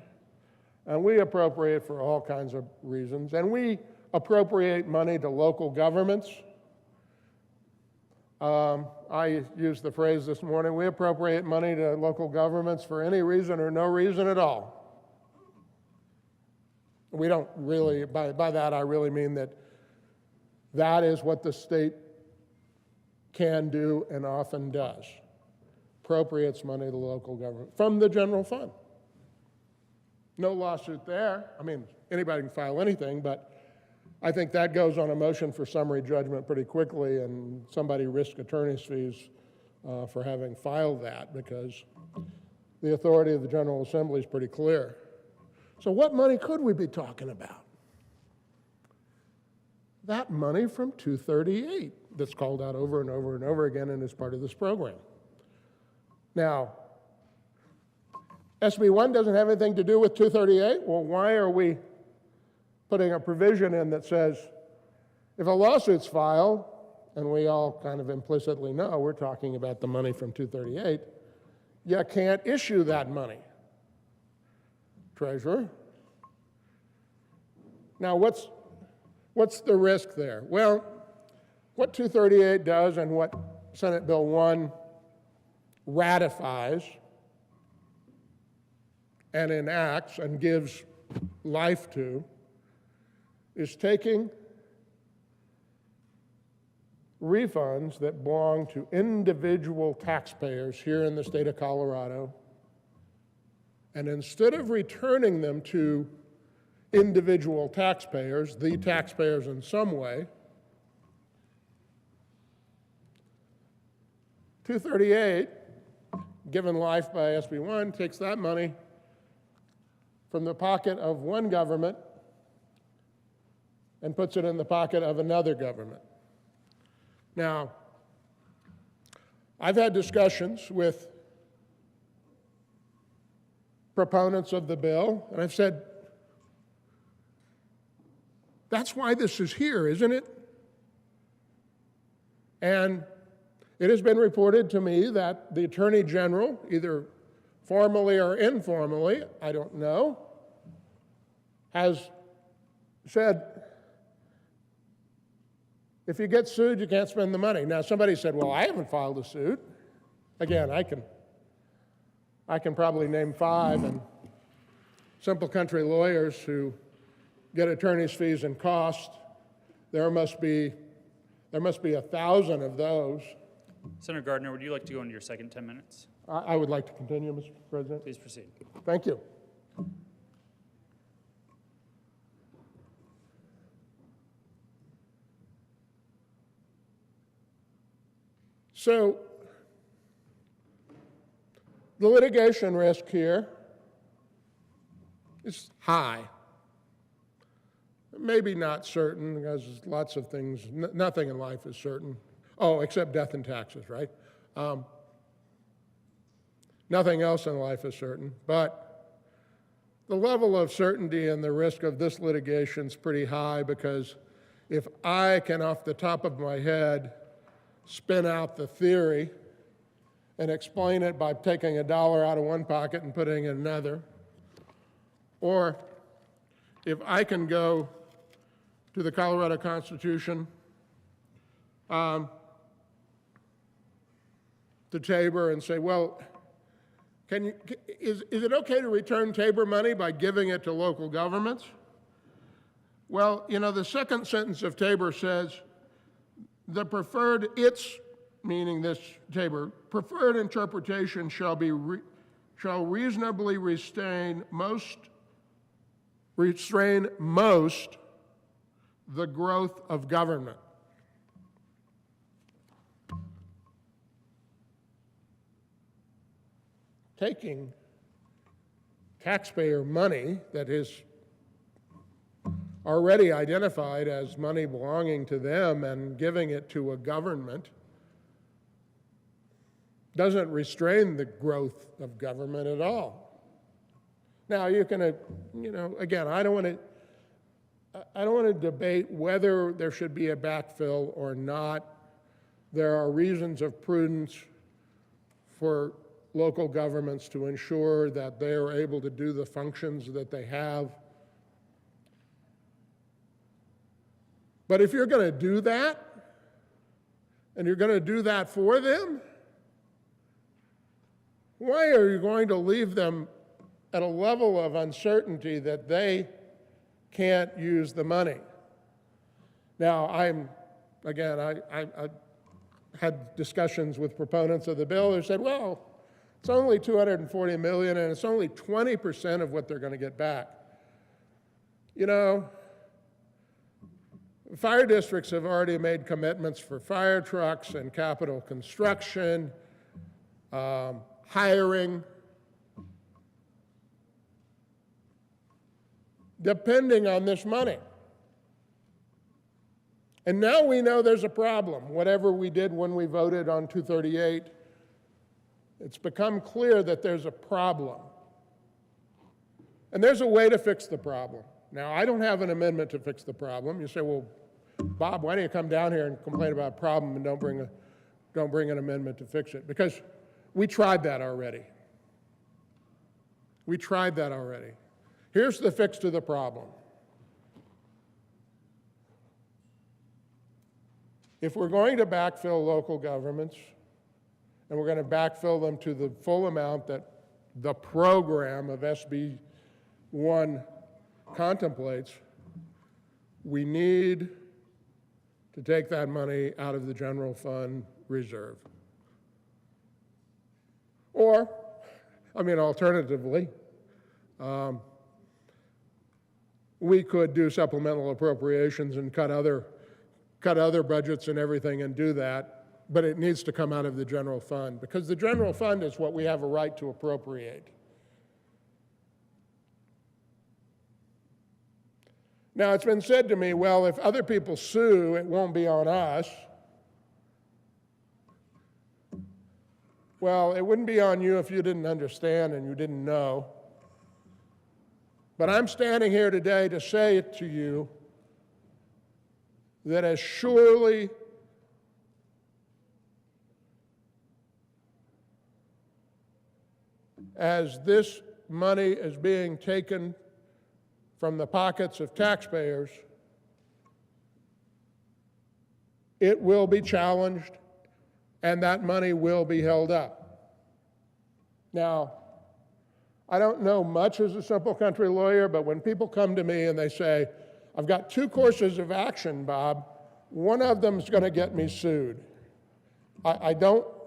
and we appropriate for all kinds of reasons, and we appropriate money to local governments. I used the phrase this morning, we appropriate money to local governments for any reason or no reason at all. We don't really, by that I really mean that is what the state can do and often does. Appropriates money to local government from the general fund. No lawsuit there. I mean, anybody can file anything, but I think that goes on a motion for summary judgment pretty quickly, and somebody risk attorney's fees for having filed that, because the authority of the General Assembly is pretty clear. So what money could we be talking about? That money from 238 that's called out over and over and over again and is part of this program. Now, SB 1 doesn't have anything to do with 238. Well, why are we putting a provision in that says if a lawsuit's filed, and we all kind of implicitly know we're talking about the money from 238, you can't issue that money, Treasurer? Now, what's the risk there? Well, what 238 does and what Senate Bill 1 ratifies and enacts and gives life to is taking refunds that belong to individual taxpayers here in the state of Colorado, and instead of returning them to individual taxpayers, the taxpayers in some way, 238, given life by SB 1, takes that money from the pocket of one government and puts it in the pocket of another government. Now, I've had discussions with proponents of the bill, and I've said, that's why this is here, isn't it? And it has been reported to me that the Attorney General, either formally or informally, I don't know, has said, if you get sued, you can't spend the money. Now, somebody said, well, I haven't filed a suit. Again, I can probably name 5, and simple country lawyers who get attorney's fees and costs, there must be 1,000 of those. Senator Gardner, would you like to go into your second 10 minutes? I would like to continue, Mr. President. Please proceed. Thank you. So, the litigation risk here is high. Maybe not certain, because lots of things, nothing in life is certain. Oh, except death and taxes, right? Nothing else in life is certain, but the level of certainty and the risk of this litigation is pretty high, because if I can, off the top of my head, spin out the theory and explain it by taking $1 out of one pocket and putting it in another, or if I can go to the Colorado Constitution, to Tabor and say, well, is it okay to return Tabor money by giving it to local governments? Well, you know, the second sentence of Tabor says, the preferred, meaning this Tabor, preferred interpretation shall reasonably restrain most the growth of government. Taking taxpayer money that is already identified as money belonging to them and giving it to a government doesn't restrain the growth of government at all. Now, you can, again, I don't want to debate whether there should be a backfill or not. There are reasons of prudence for local governments to ensure that they are able to do the functions that they have. But if you're going to do that, and you're going to do that for them, why are you going to leave them at a level of uncertainty that they can't use the money? Now, I had discussions with proponents of the bill who said, well, it's only $240 million, and it's only 20% of what they're going to get back. You know, fire districts have already made commitments for fire trucks and capital construction, hiring. Depending on this money. And now we know there's a problem. Whatever we did when we voted on 238, it's become clear that there's a problem. And there's a way to fix the problem. Now, I don't have an amendment to fix the problem. You say, well, Bob, why don't you come down here and complain about a problem and don't bring an amendment to fix it? Because we tried that already. We tried that already. Here's the fix to the problem. If we're going to backfill local governments, and we're going to backfill them to the full amount that the program of SB 1 contemplates, we need to take that money out of the general fund reserve. Or, alternatively, we could do supplemental appropriations and cut other budgets and everything and do that, but it needs to come out of the general fund, because the general fund is what we have a right to appropriate. Now, it's been said to me, well, if other people sue, it won't be on us. Well, it wouldn't be on you if you didn't understand and you didn't know. But I'm standing here today to say it to you that as surely as this money is being taken from the pockets of taxpayers, it will be challenged and that money will be held up. Now, I don't know much as a simple country lawyer, but when people come to me and they say, I've got 2 courses of action, Bob, one of them is going to get me sued. I don't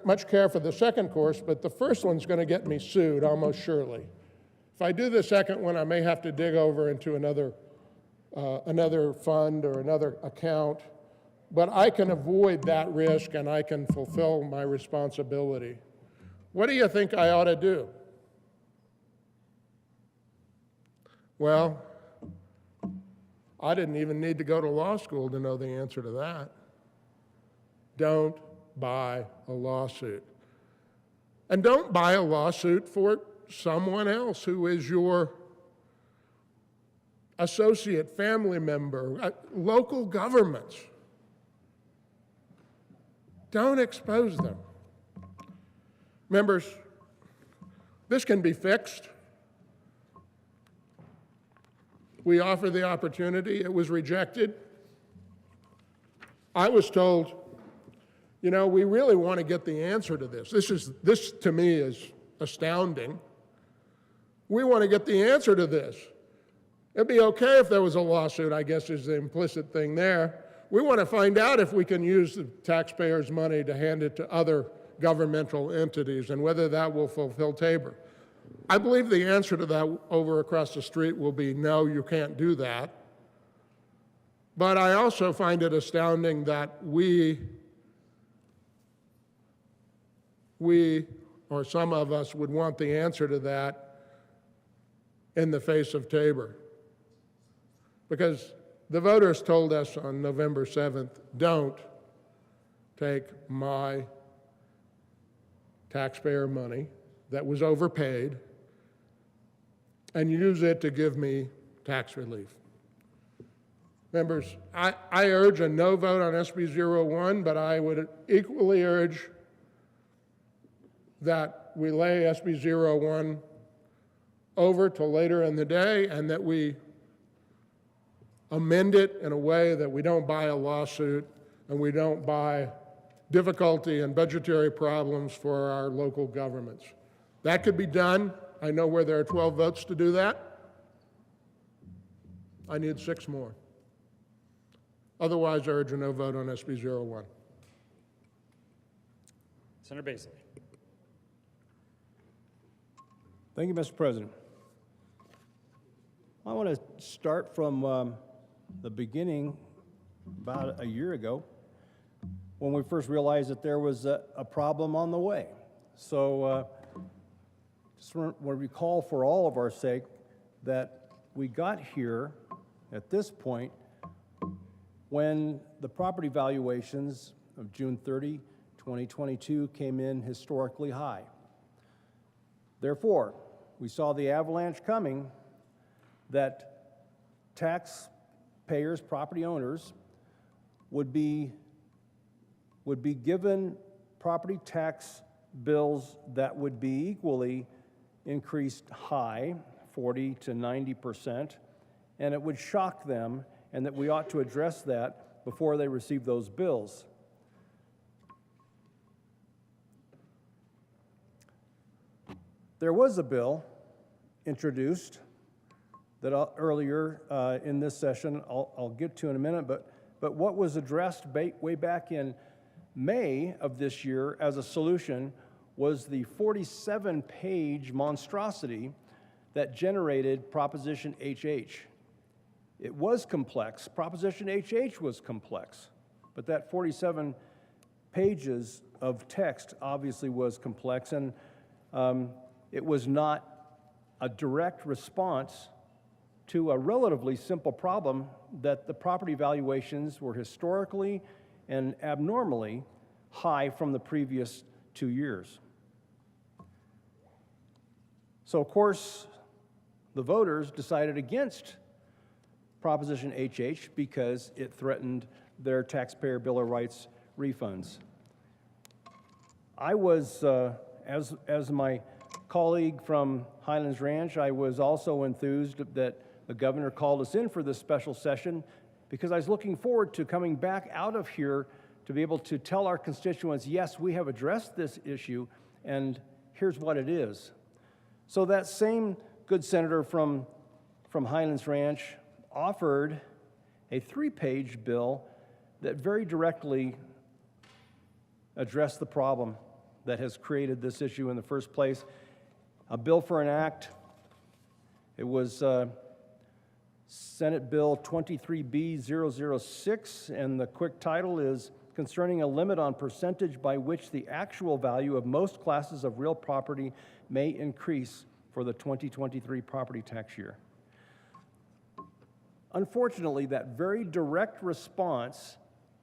much care for the second course, but the first one's going to get me sued almost surely. If I do the second one, I may have to dig over into another fund or another account, but I can avoid that risk and I can fulfill my responsibility. What do you think I ought to do? Well, I didn't even need to go to law school to know the answer to that. Don't buy a lawsuit. And don't buy a lawsuit for someone else who is your associate, family member, local governments. Don't expose them. Members, this can be fixed. We offer the opportunity. It was rejected. I was told, you know, we really want to get the answer to this. This to me is astounding. We want to get the answer to this. It'd be okay if there was a lawsuit, I guess is the implicit thing there. We want to find out if we can use the taxpayers' money to hand it to other governmental entities and whether that will fulfill Tabor. I believe the answer to that over across the street will be no, you can't do that. But I also find it astounding that we or some of us would want the answer to that in the face of Tabor. Because the voters told us on November 7th, don't take my taxpayer money that was overpaid and use it to give me tax relief. Members, I urge a no vote on SB 01, but I would equally urge that we lay SB 01 over till later in the day and that we amend it in a way that we don't buy a lawsuit and we don't buy difficulty and budgetary problems for our local governments. That could be done. I know where there are 12 votes to do that. I need 6 more. Otherwise, I urge a no vote on SB 01. Senator Basley. Thank you, Mr. President. I want to start from the beginning, about a year ago, when we first realized that there was a problem on the way. So just want to recall for all of our sake that we got here at this point when the property valuations of June 30, 2022 came in historically high. Therefore, we saw the avalanche coming that taxpayers, property owners, would be given property tax bills that would be equally increased high, 40 to 90%, and it would shock them, and that we ought to address that before they receive those bills. There was a bill introduced that earlier in this session I'll get to in a minute, but what was addressed way back in May of this year as a solution was the 47-page monstrosity that generated Proposition HH. It was complex. Proposition HH was complex, but that 47 pages of text obviously was complex, and it was not a direct response to a relatively simple problem that the property valuations were historically and abnormally high from the previous 2 years. So, of course, the voters decided against Proposition HH because it threatened their taxpayer Bill of Rights refunds. I was, as my colleague from Highlands Ranch, I was also enthused that the governor called us in for this special session because I was looking forward to coming back out of here to be able to tell our constituents, yes, we have addressed this issue, and here's what it is. So that same good senator from Highlands Ranch offered a 3-page bill that very directly addressed the problem that has created this issue in the first place. A bill for an act. It was Senate Bill 23B006, and the quick title is Concerning a Limit on Percentage by Which the Actual Value of Most Classes of Real Property May Increase for the 2023 Property Tax Year. Unfortunately, that very direct response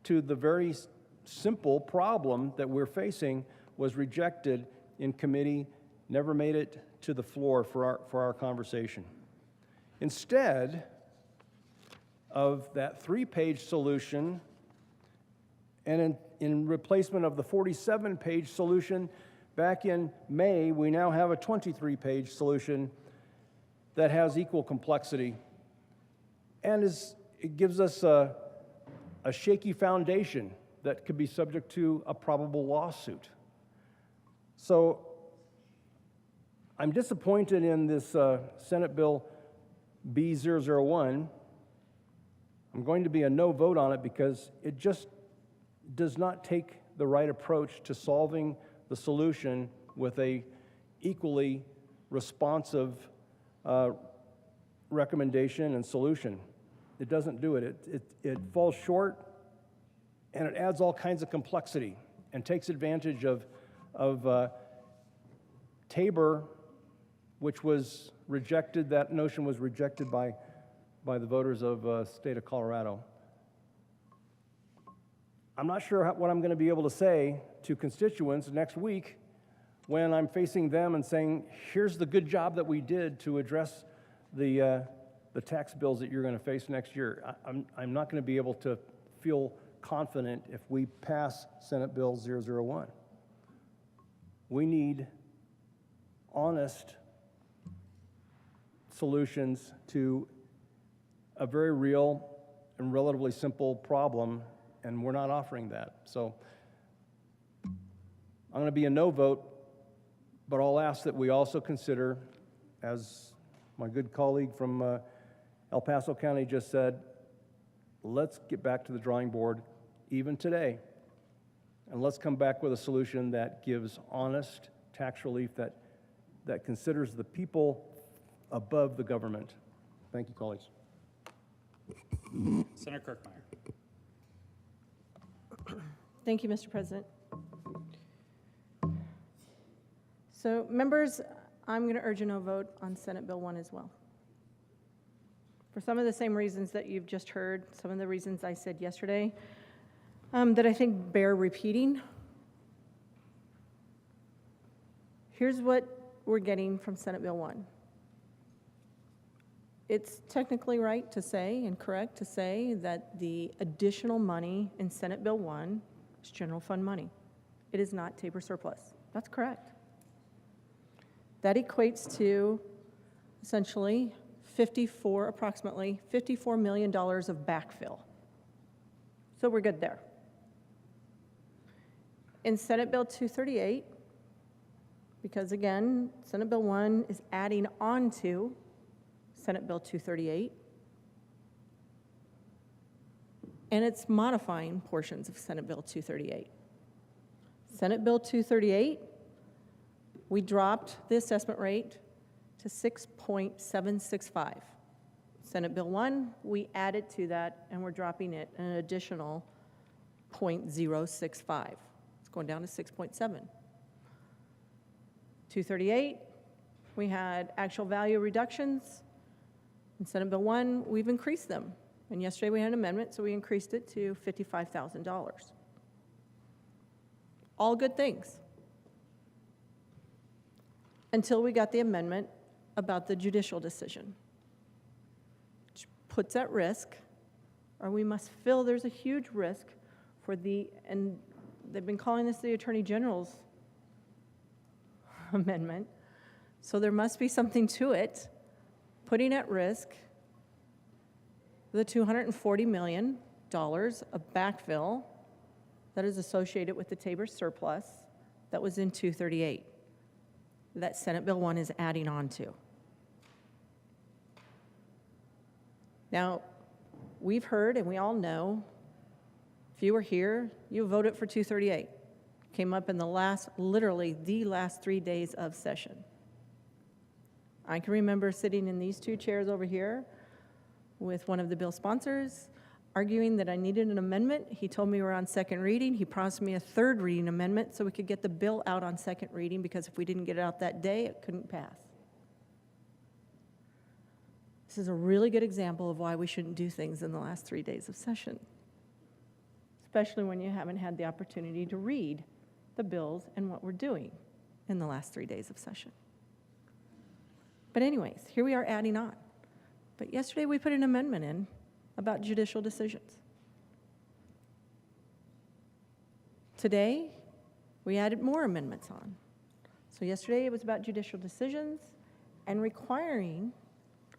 to the very simple problem that we're facing was rejected in committee, never made it to the floor for our conversation. Instead of that 3-page solution, and in replacement of the 47-page solution back in May, we now have a 23-page solution that has equal complexity and it gives us a shaky foundation that could be subject to a probable lawsuit. So I'm disappointed in this Senate Bill B001. I'm going to be a no vote on it because it just does not take the right approach to solving the solution with a equally responsive recommendation and solution. It doesn't do it. It falls short, and it adds all kinds of complexity and takes advantage of Tabor, which was rejected. That notion was rejected by the voters of state of Colorado. I'm not sure what I'm going to be able to say to constituents next week when I'm facing them and saying, here's the good job that we did to address the tax bills that you're going to face next year. I'm not going to be able to feel confident if we pass Senate Bill 001. We need honest solutions to a very real and relatively simple problem, and we're not offering that. So I'm going to be a no vote, but I'll ask that we also consider, as my good colleague from El Paso County just said, let's get back to the drawing board even today, and let's come back with a solution that gives honest tax relief that considers the people above the government. Thank you, colleagues. Senator Kirkmeyer. Thank you, Mr. President. So, members, I'm going to urge a no vote on Senate Bill 1 as well. For some of the same reasons that you've just heard, some of the reasons I said yesterday, that I think bear repeating. Here's what we're getting from Senate Bill 1. It's technically right to say and correct to say that the additional money in Senate Bill 1 is general fund money. It is not Tabor surplus. That's correct. That equates to essentially approximately $54 million of backfill. So we're good there. In Senate Bill 238, because again, Senate Bill 1 is adding on to Senate Bill 238, and it's modifying portions of Senate Bill 238. Senate Bill 238, we dropped the assessment rate to 6.765. Senate Bill 1, we added to that, and we're dropping it an additional 0.065. It's going down to 6.7. 238, we had actual value reductions. In Senate Bill 1, we've increased them. And yesterday we had an amendment, so we increased it to $55,000. All good things. Until we got the amendment about the judicial decision, which puts at risk, or we must feel there's a huge risk for and they've been calling this the Attorney General's amendment, so there must be something to it, putting at risk the $240 million of backfill that is associated with the Tabor surplus that was in 238, that Senate Bill 1 is adding on to. Now, we've heard and we all know, if you were here, you voted for 238. Came up in literally the last 3 days of session. I can remember sitting in these two chairs over here with one of the bill sponsors, arguing that I needed an amendment. He told me we were on second reading. He promised me a third reading amendment so we could get the bill out on second reading, because if we didn't get it out that day, it couldn't pass. This is a really good example of why we shouldn't do things in the last 3 days of session, especially when you haven't had the opportunity to read the bills and what we're doing in the last 3 days of session. But anyways, here we are adding on. But yesterday we put an amendment in about judicial decisions. Today, we added more amendments on. So yesterday it was about judicial decisions and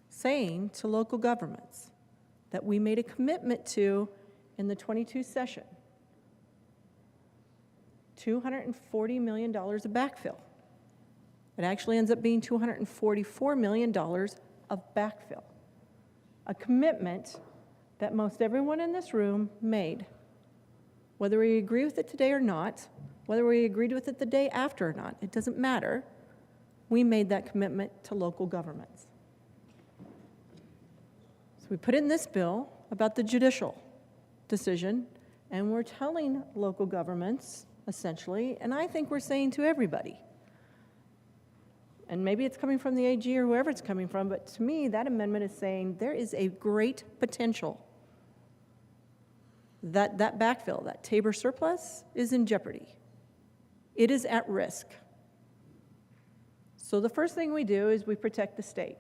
saying to local governments that we made a commitment to in the 22 session, $240 million of backfill. It actually ends up being $244 million of backfill. A commitment that most everyone in this room made. Whether we agree with it today or not, whether we agreed with it the day after or not, it doesn't matter. We made that commitment to local governments. So we put in this bill about the judicial decision, and we're telling local governments, essentially, and I think we're saying to everybody, and maybe it's coming from the AG or whoever it's coming from, but to me, that amendment is saying there is a great potential that that backfill, that Tabor surplus, is in jeopardy. It is at risk. So the first thing we do is we protect the state.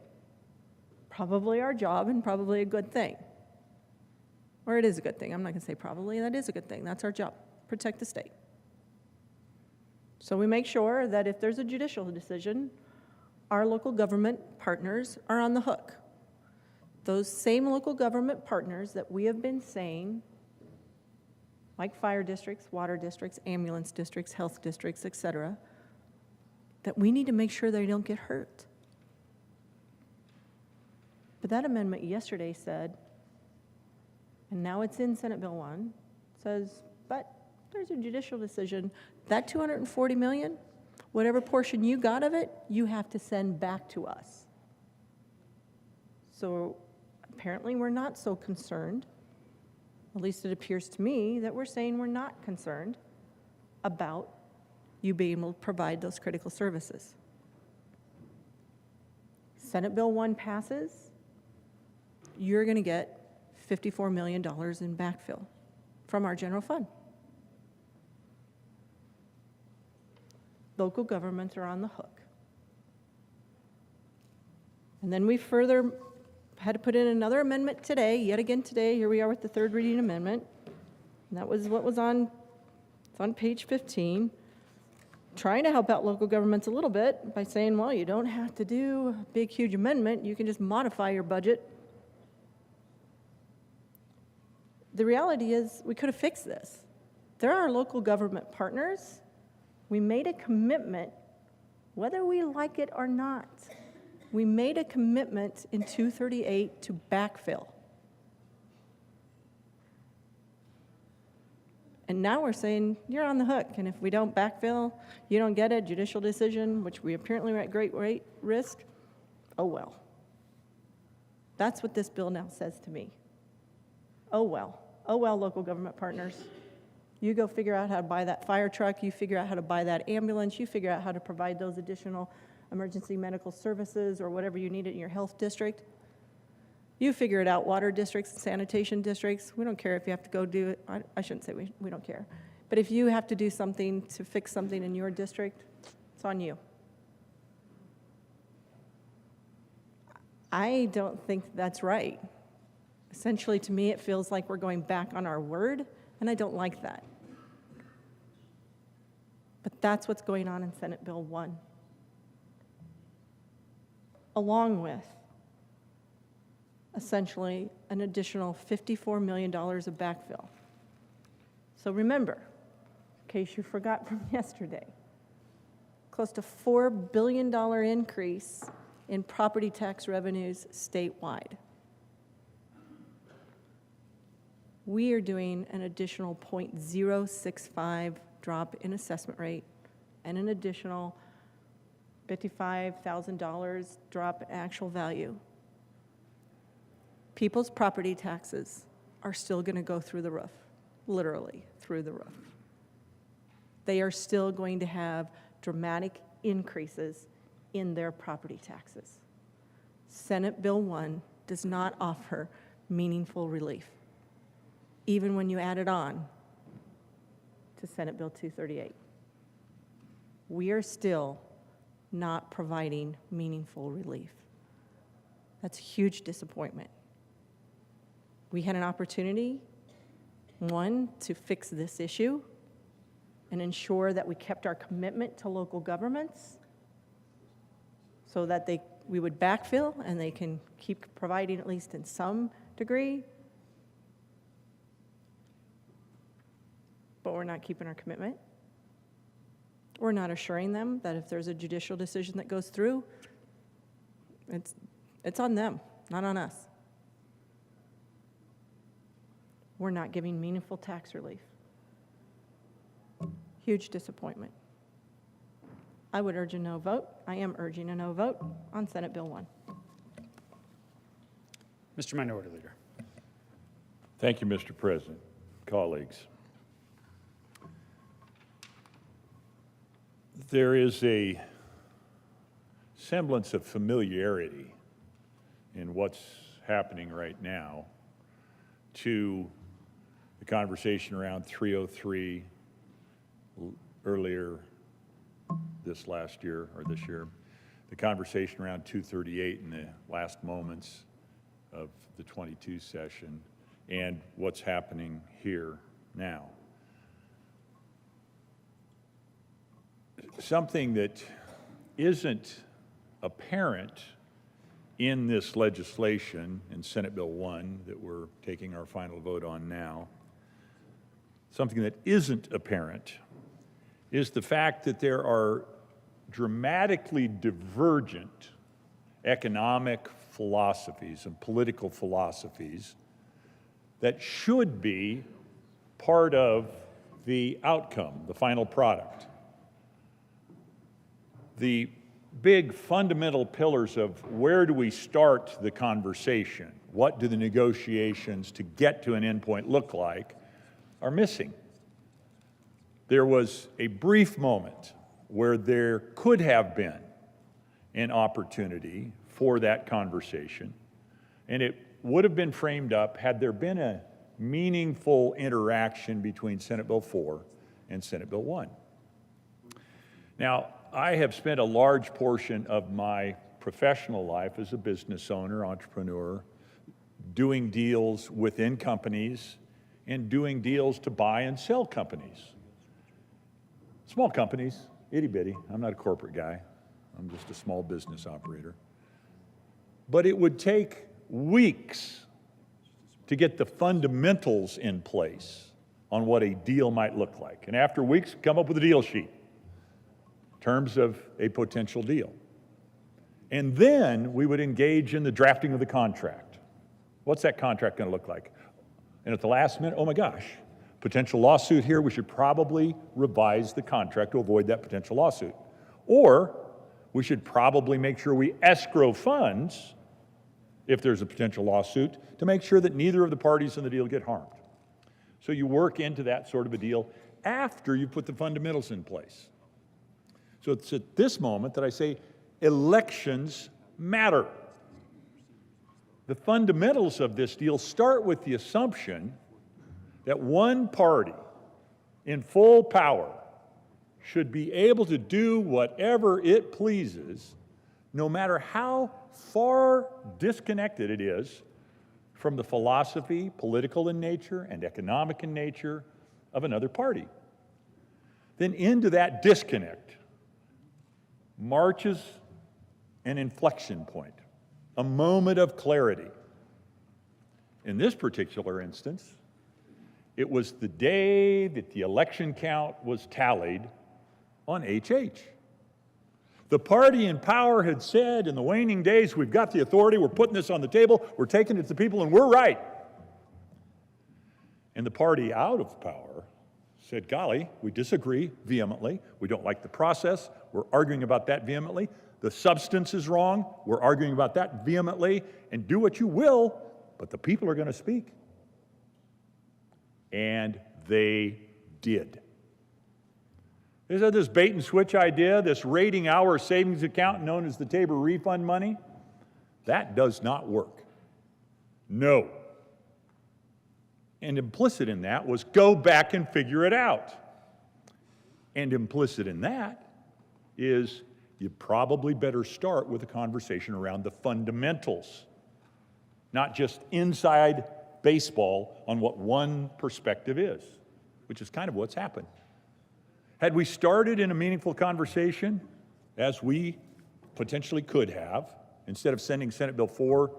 Probably our job and probably a good thing. Or it is a good thing. I'm not going to say probably. That is a good thing. That's our job. Protect the state. So we make sure that if there's a judicial decision, our local government partners are on the hook. Those same local government partners that we have been saying, like fire districts, water districts, ambulance districts, health districts, et cetera, that we need to make sure they don't get hurt. But that amendment yesterday said, and now it's in Senate Bill 1, says, but there's a judicial decision. That $240 million, whatever portion you got of it, you have to send back to us. So apparently we're not so concerned, at least it appears to me, that we're saying we're not concerned about you being able to provide those critical services. Senate Bill 1 passes, you're going to get $54 million in backfill from our general fund. Local governments are on the hook. And then we further had to put in another amendment today, yet again today, here we are with the third reading amendment. And that was what was it's on page 15, trying to help out local governments a little bit by saying, well, you don't have to do a big, huge amendment, you can just modify your budget. The reality is, we could have fixed this. There are local government partners. We made a commitment, whether we like it or not. We made a commitment in 238 to backfill. And now we're saying, you're on the hook, and if we don't backfill, you don't get a judicial decision, which we apparently are at great risk, oh well. That's what this bill now says to me. Oh well. Oh well, local government partners. You go figure out how to buy that fire truck, you figure out how to buy that ambulance, you figure out how to provide those additional emergency medical services or whatever you need in your health district. You figure it out, water districts, sanitation districts. We don't care if you have to go do it. I shouldn't say we don't care. But if you have to do something to fix something in your district, it's on you. I don't think that's right. Essentially, to me, it feels like we're going back on our word, and I don't like that. But that's what's going on in Senate Bill 1. Along with, essentially, an additional $54 million of backfill. So remember, in case you forgot from yesterday, close to $4 billion increase in property tax revenues statewide. We are doing an additional 0.065 drop in assessment rate and an additional $55,000 drop in actual value. People's property taxes are still going to go through the roof, literally through the roof. They are still going to have dramatic increases in their property taxes. Senate Bill 1 does not offer meaningful relief, even when you add it on to Senate Bill 238. We are still not providing meaningful relief. That's a huge disappointment. We had an opportunity, one, to fix this issue and ensure that we kept our commitment to local governments so that we would backfill and they can keep providing at least in some degree. But we're not keeping our commitment. We're not assuring them that if there's a judicial decision that goes through, it's on them, not on us. We're not giving meaningful tax relief. Huge disappointment. I would urge a no vote. I am urging a no vote on Senate Bill 1. Mr. Minority Leader. Thank you, Mr. President, colleagues. There is a semblance of familiarity in what's happening right now to the conversation around 303 earlier this last year, or this year, the conversation around 238 in the last moments of the 22 session, and what's happening here now. Something that isn't apparent in this legislation, in Senate Bill 1 that we're taking our final vote on now, something that isn't apparent is the fact that there are dramatically divergent economic philosophies and political philosophies that should be part of the outcome, the final product. The big fundamental pillars of where do we start the conversation? what do the negotiations to get to an endpoint look like, are missing. There was a brief moment where there could have been an opportunity for that conversation, and it would have been framed up had there been a meaningful interaction between Senate Bill 4 and Senate Bill 1. Now, I have spent a large portion of my professional life as a business owner, entrepreneur, doing deals within companies and doing deals to buy and sell companies. Small companies, itty bitty. I'm not a corporate guy. I'm just a small business operator. But it would take weeks to get the fundamentals in place on what a deal might look like. And after weeks, come up with a deal sheet, terms of a potential deal. And then we would engage in the drafting of the contract. What's that contract going to look like? And at the last minute, oh my gosh, potential lawsuit here, we should probably revise the contract to avoid that potential lawsuit. Or we should probably make sure we escrow funds if there's a potential lawsuit to make sure that neither of the parties in the deal get harmed. So you work into that sort of a deal after you put the fundamentals in place. So it's at this moment that I say elections matter. The fundamentals of this deal start with the assumption that one party in full power should be able to do whatever it pleases, no matter how far disconnected it is from the philosophy, political in nature and economic in nature, of another party. Then into that disconnect marches an inflection point, a moment of clarity. In this particular instance, it was the day that the election count was tallied on HH. The party in power had said in the waning days, we've got the authority, we're putting this on the table, we're taking it to the people, and we're right. And the party out of power said, golly, we disagree vehemently, we don't like the process, we're arguing about that vehemently, the substance is wrong, we're arguing about that vehemently, and do what you will, but the people are going to speak. And they did. Is that this bait and switch idea, this rating our savings account known as the Tabor refund money? That does not work. No. And implicit in that was go back and figure it out. And implicit in that is you probably better start with a conversation around the fundamentals, not just inside baseball on what one perspective is, which is kind of what's happened. Had we started in a meaningful conversation, as we potentially could have, instead of sending Senate Bill 4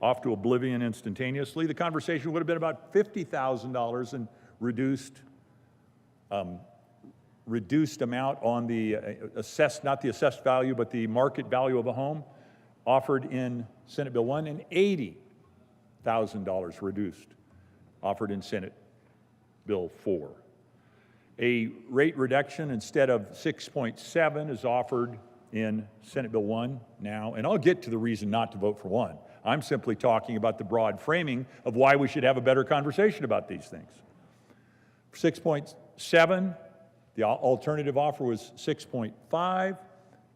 off to oblivion instantaneously, the conversation would have been about $50,000 in reduced amount on the assessed, not the assessed value, but the market value of a home offered in Senate Bill 1, and $80,000 reduced offered in Senate Bill 4. A rate reduction instead of 6.7 is offered in Senate Bill 1 now, and I'll get to the reason not to vote for 1. I'm simply talking about the broad framing of why we should have a better conversation about these things. 6.7, the alternative offer was 6.5.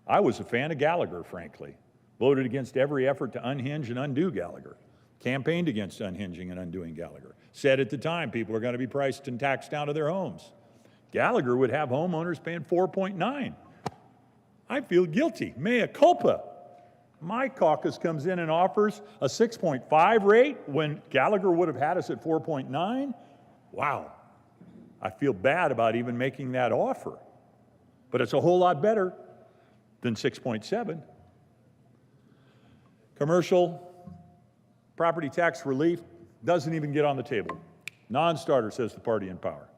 I was a fan of Gallagher, frankly. Voted against every effort to unhinge and undo Gallagher. Campaigned against unhinging and undoing Gallagher. Said at the time people are going to be priced and taxed down to their homes. Gallagher would have homeowners paying 4.9. I feel guilty. Mea culpa. My caucus comes in and offers a 6.5 rate when Gallagher would have had us at 4.9. Wow. I feel bad about even making that offer. But it's a whole lot better than 6.7. Commercial property tax relief doesn't even get on the table. Non-starter, says the party in power.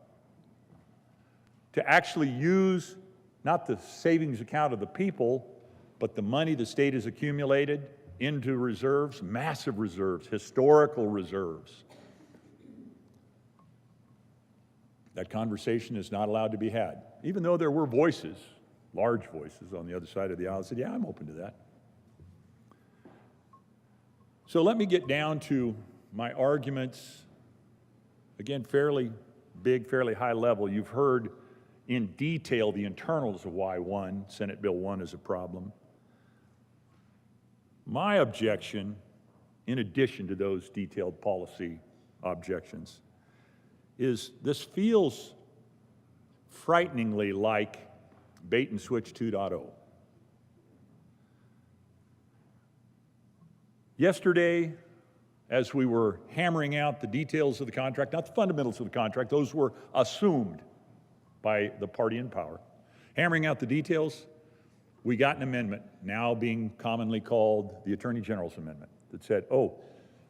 To actually use not the savings account of the people, but the money the state has accumulated into reserves, massive reserves, historical reserves. That conversation is not allowed to be had, even though there were voices, large voices on the other side of the aisle that said, yeah, I'm open to that. So let me get down to my arguments. Again, fairly big, fairly high level. You've heard in detail the internals of why Senate Bill 1 is a problem. My objection, in addition to those detailed policy objections, is this feels frighteningly like bait and switch 2.0. Yesterday, as we were hammering out the details of the contract, not the fundamentals of the contract, those were assumed by the party in power. Hammering out the details, we got an amendment, now being commonly called the Attorney General's Amendment, that said, oh,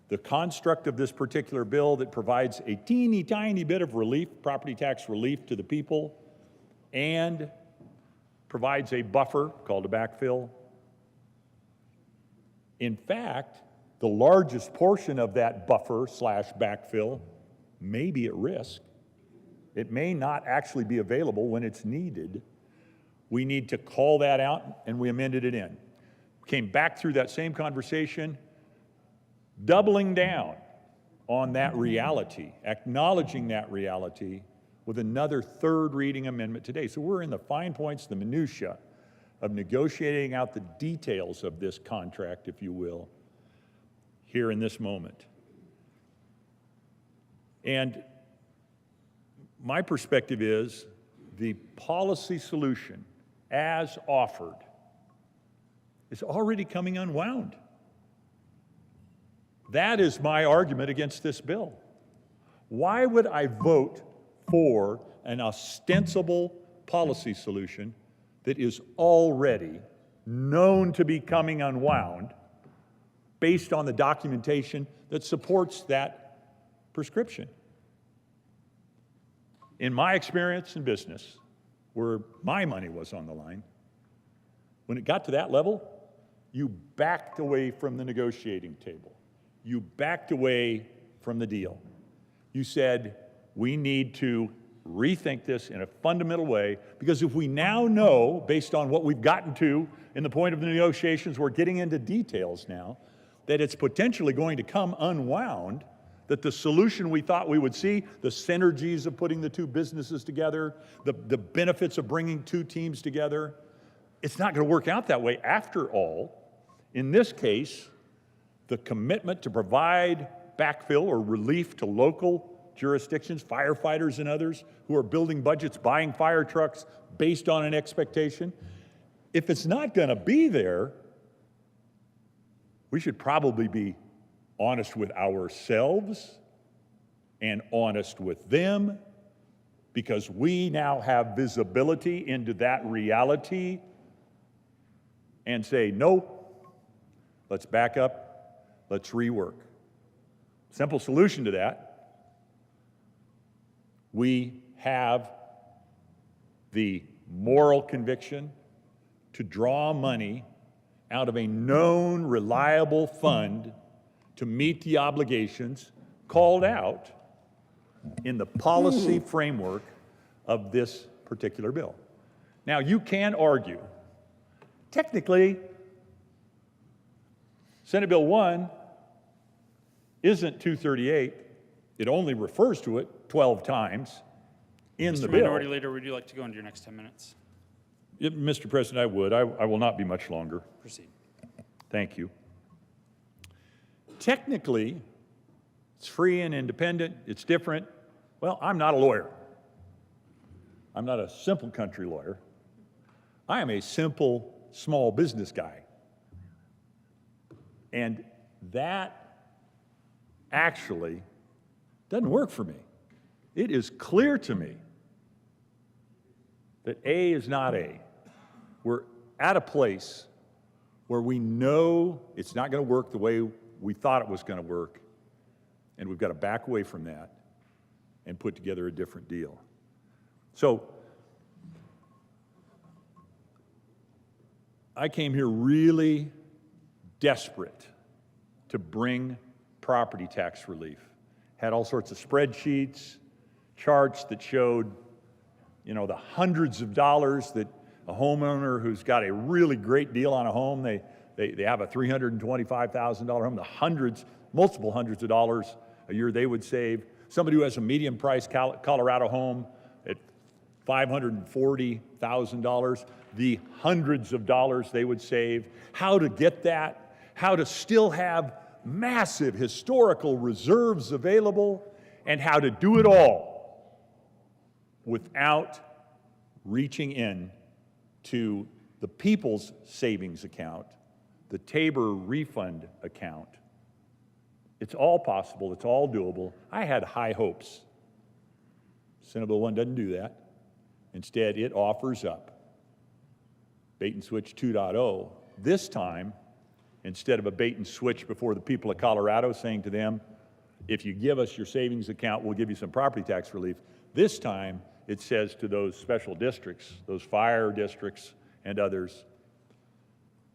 the construct of this particular bill that provides a teeny tiny bit of relief, property tax relief to the people, and provides a buffer called a backfill. In fact, the largest portion of that buffer / backfill may be at risk. It may not actually be available when it's needed. We need to call that out, and we amended it in. We came back through that same conversation, doubling down on that reality, acknowledging that reality with another third reading amendment today. So we're in the fine points, the minutia of negotiating out the details of this contract, if you will, here in this moment. And my perspective is the policy solution as offered is already coming unwound. That is my argument against this bill. Why would I vote for an ostensible policy solution that is already known to be coming unwound based on the documentation that supports that prescription? In my experience in business, where my money was on the line, when it got to that level, you backed away from the negotiating table. You backed away from the deal. You said, we need to rethink this in a fundamental way, because if we now know, based on what we've gotten to in the point of the negotiations, we're getting into details now, that it's potentially going to come unwound, that the solution we thought we would see, the synergies of putting the two businesses together, the benefits of bringing two teams together, it's not going to work out that way after all. In this case, the commitment to provide backfill or relief to local jurisdictions, firefighters and others who are building budgets, buying fire trucks based on an expectation. If it's not going to be there, we should probably be honest with ourselves and honest with them, because we now have visibility into that reality, and say, no, let's back up. Let's rework. Simple solution to that. We have the moral conviction to draw money out of a known, reliable fund to meet the obligations called out in the policy framework of this particular bill. Now, you can argue, technically, Senate Bill 1 isn't 238. It only refers to it 12 times in the Mr. bill. Minority Leader, would you like to go into your next 10 minutes? Yeah, Mr. President, I would. I will not be much longer. Proceed. Thank you. Technically, it's free and independent. It's different. Well, I'm not a lawyer. I'm not a simple country lawyer. I am a simple small business guy. And that actually doesn't work for me. It is clear to me that A is not A. We're at a place where we know it's not going to work the way we thought it was going to work, and we've got to back away from that and put together a different deal. So I came here really desperate to bring property tax relief. Had all sorts of spreadsheets, charts that showed, the hundreds of dollars that a homeowner who's got a really great deal on a home, they They have a $325,000 home, the hundreds, multiple hundreds of dollars a year they would save. Somebody who has a medium-priced Colorado home at $540,000, the hundreds of dollars they would save. How to get that, how to still have massive historical reserves available, and how to do it all without reaching in to the people's savings account, the Tabor refund account. It's all possible. It's all doable. I had high hopes. Senate Bill 1 doesn't do that. Instead, it offers up bait and switch 2.0. This time, instead of a bait and switch before the people of Colorado saying to them, if you give us your savings account, we'll give you some property tax relief. This time, it says to those special districts, those fire districts and others,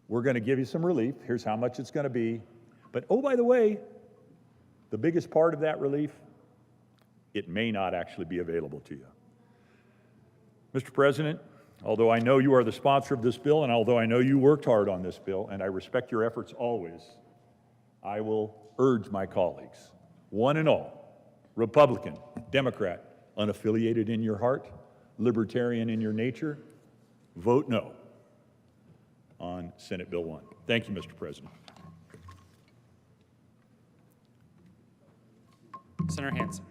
we're going to give you some relief. Here's how much it's going to be. But oh, by the way, the biggest part of that relief, it may not actually be available to you. Mr. President, although I know you are the sponsor of this bill, and although I know you worked hard on this bill, and I respect your efforts always, I will urge my colleagues, one and all, Republican, Democrat, unaffiliated in your heart, libertarian in your nature, vote no on Senate Bill 1. Thank you, Mr. President. Senator Hansen.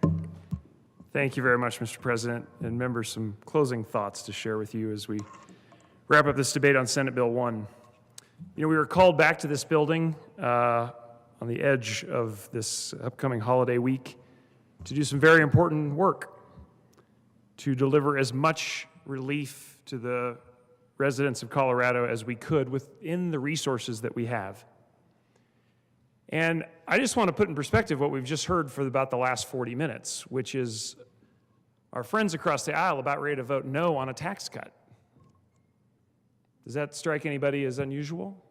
Thank you very much, Mr. President. And members, some closing thoughts to share with you as we wrap up this debate on Senate Bill 1. You know, we were called back to this building on the edge of this upcoming holiday week to do some very important work, to deliver as much relief to the residents of Colorado as we could within the resources that we have. And I just want to put in perspective what we've just heard for about the last 40 minutes, which is our friends across the aisle about ready to vote no on a tax cut. Does that strike anybody as unusual?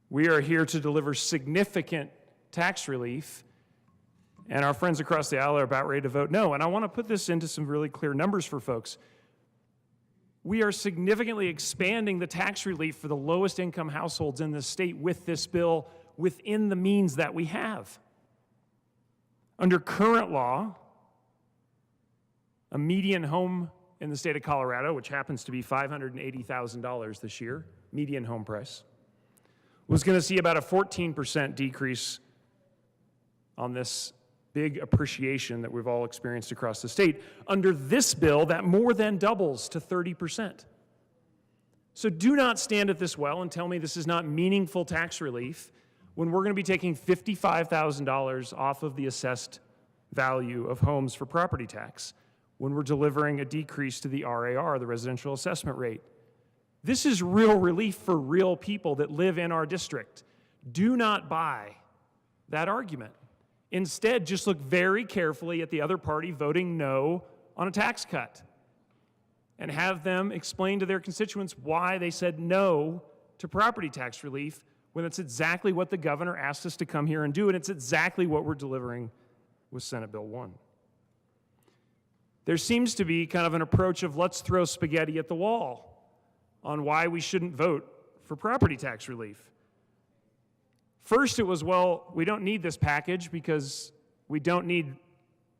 We are here to deliver significant tax relief, and our friends across the aisle are about ready to vote no. And I want to put this into some really clear numbers for folks. We are significantly expanding the tax relief for the lowest income households in this state with this bill within the means that we have. Under current law, a median home in the state of Colorado, which happens to be $580,000 this year, median home price, was going to see about a 14% decrease on this big appreciation that we've all experienced across the state. Under this bill, that more than doubles to 30%. So do not stand at this well and tell me this is not meaningful tax relief when we're going to be taking $55,000 off of the assessed value of homes for property tax, when we're delivering a decrease to the RAR, the residential assessment rate. This is real relief for real people that live in our district. Do not buy that argument. Instead, just look very carefully at the other party voting no on a tax cut and have them explain to their constituents why they said no to property tax relief when it's exactly what the governor asked us to come here and do, and it's exactly what we're delivering with Senate Bill 1. There seems to be kind of an approach of let's throw spaghetti at the wall on why we shouldn't vote for property tax relief. First, it was, well, we don't need this package because we don't need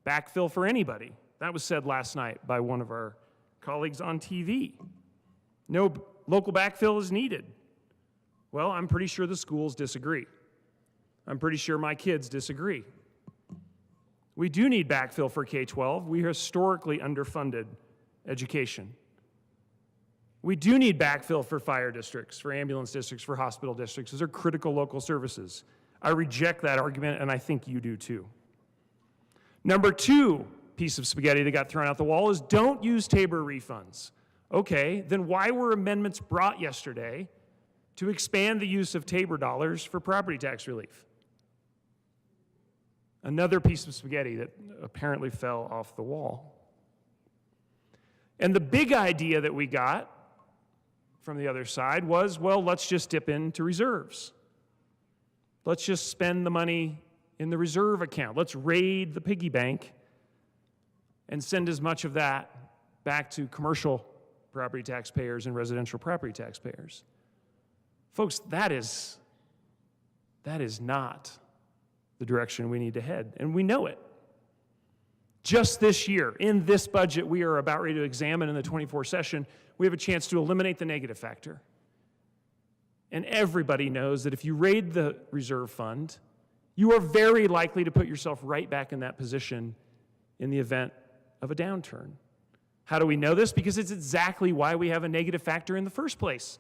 backfill for anybody. That was said last night by one of our colleagues on TV. No local backfill is needed. Well, I'm pretty sure the schools disagree. I'm pretty sure my kids disagree. We do need backfill for K-12. We are historically underfunded education. We do need backfill for fire districts, for ambulance districts, for hospital districts. Those are critical local services. I reject that argument, and I think you do too. Number two piece of spaghetti that got thrown out the wall is don't use Tabor refunds. Okay, then why were amendments brought yesterday to expand the use of Tabor dollars for property tax relief? Another piece of spaghetti that apparently fell off the wall. And the big idea that we got from the other side was, well, let's just dip into reserves. Let's just spend the money in the reserve account. Let's raid the piggy bank and send as much of that back to commercial property taxpayers and residential property taxpayers. Folks, that is not the direction we need to head, and we know it. Just this year, in this budget we are about ready to examine in the 24 session, we have a chance to eliminate the negative factor. And everybody knows that if you raid the reserve fund, you are very likely to put yourself right back in that position in the event of a downturn. How do we know this? Because it's exactly why we have a negative factor in the first place.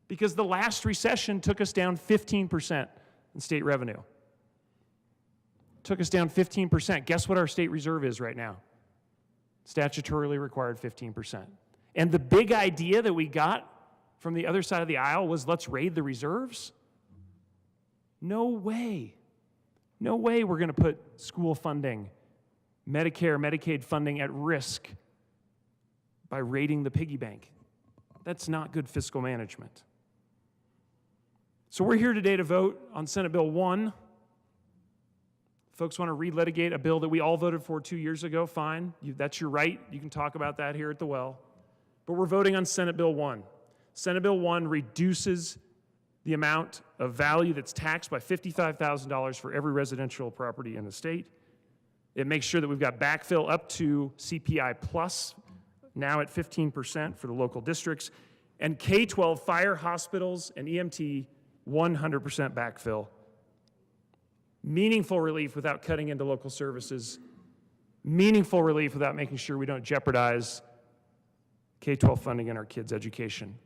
Because the last recession took us down 15% in state revenue. Took us down 15%. Guess what our state reserve is right now? Statutorily required 15%. And the big idea that we got from the other side of the aisle was, let's raid the reserves? No way. No way we're going to put school funding, Medicare, Medicaid funding at risk by raiding the piggy bank. That's not good fiscal management. So we're here today to vote on Senate Bill 1. Folks want to relitigate a bill that we all voted for 2 years ago, fine. That's your right. You can talk about that here at the well. But we're voting on Senate Bill 1. Senate Bill 1 reduces the amount of value that's taxed by $55,000 for every residential property in the state. It makes sure that we've got backfill up to CPI plus, now at 15% for the local districts, and K-12 fire, hospitals, and EMT, 100% backfill. Meaningful relief without cutting into local services. Meaningful relief without making sure we don't jeopardize K-12 funding in our kids' education.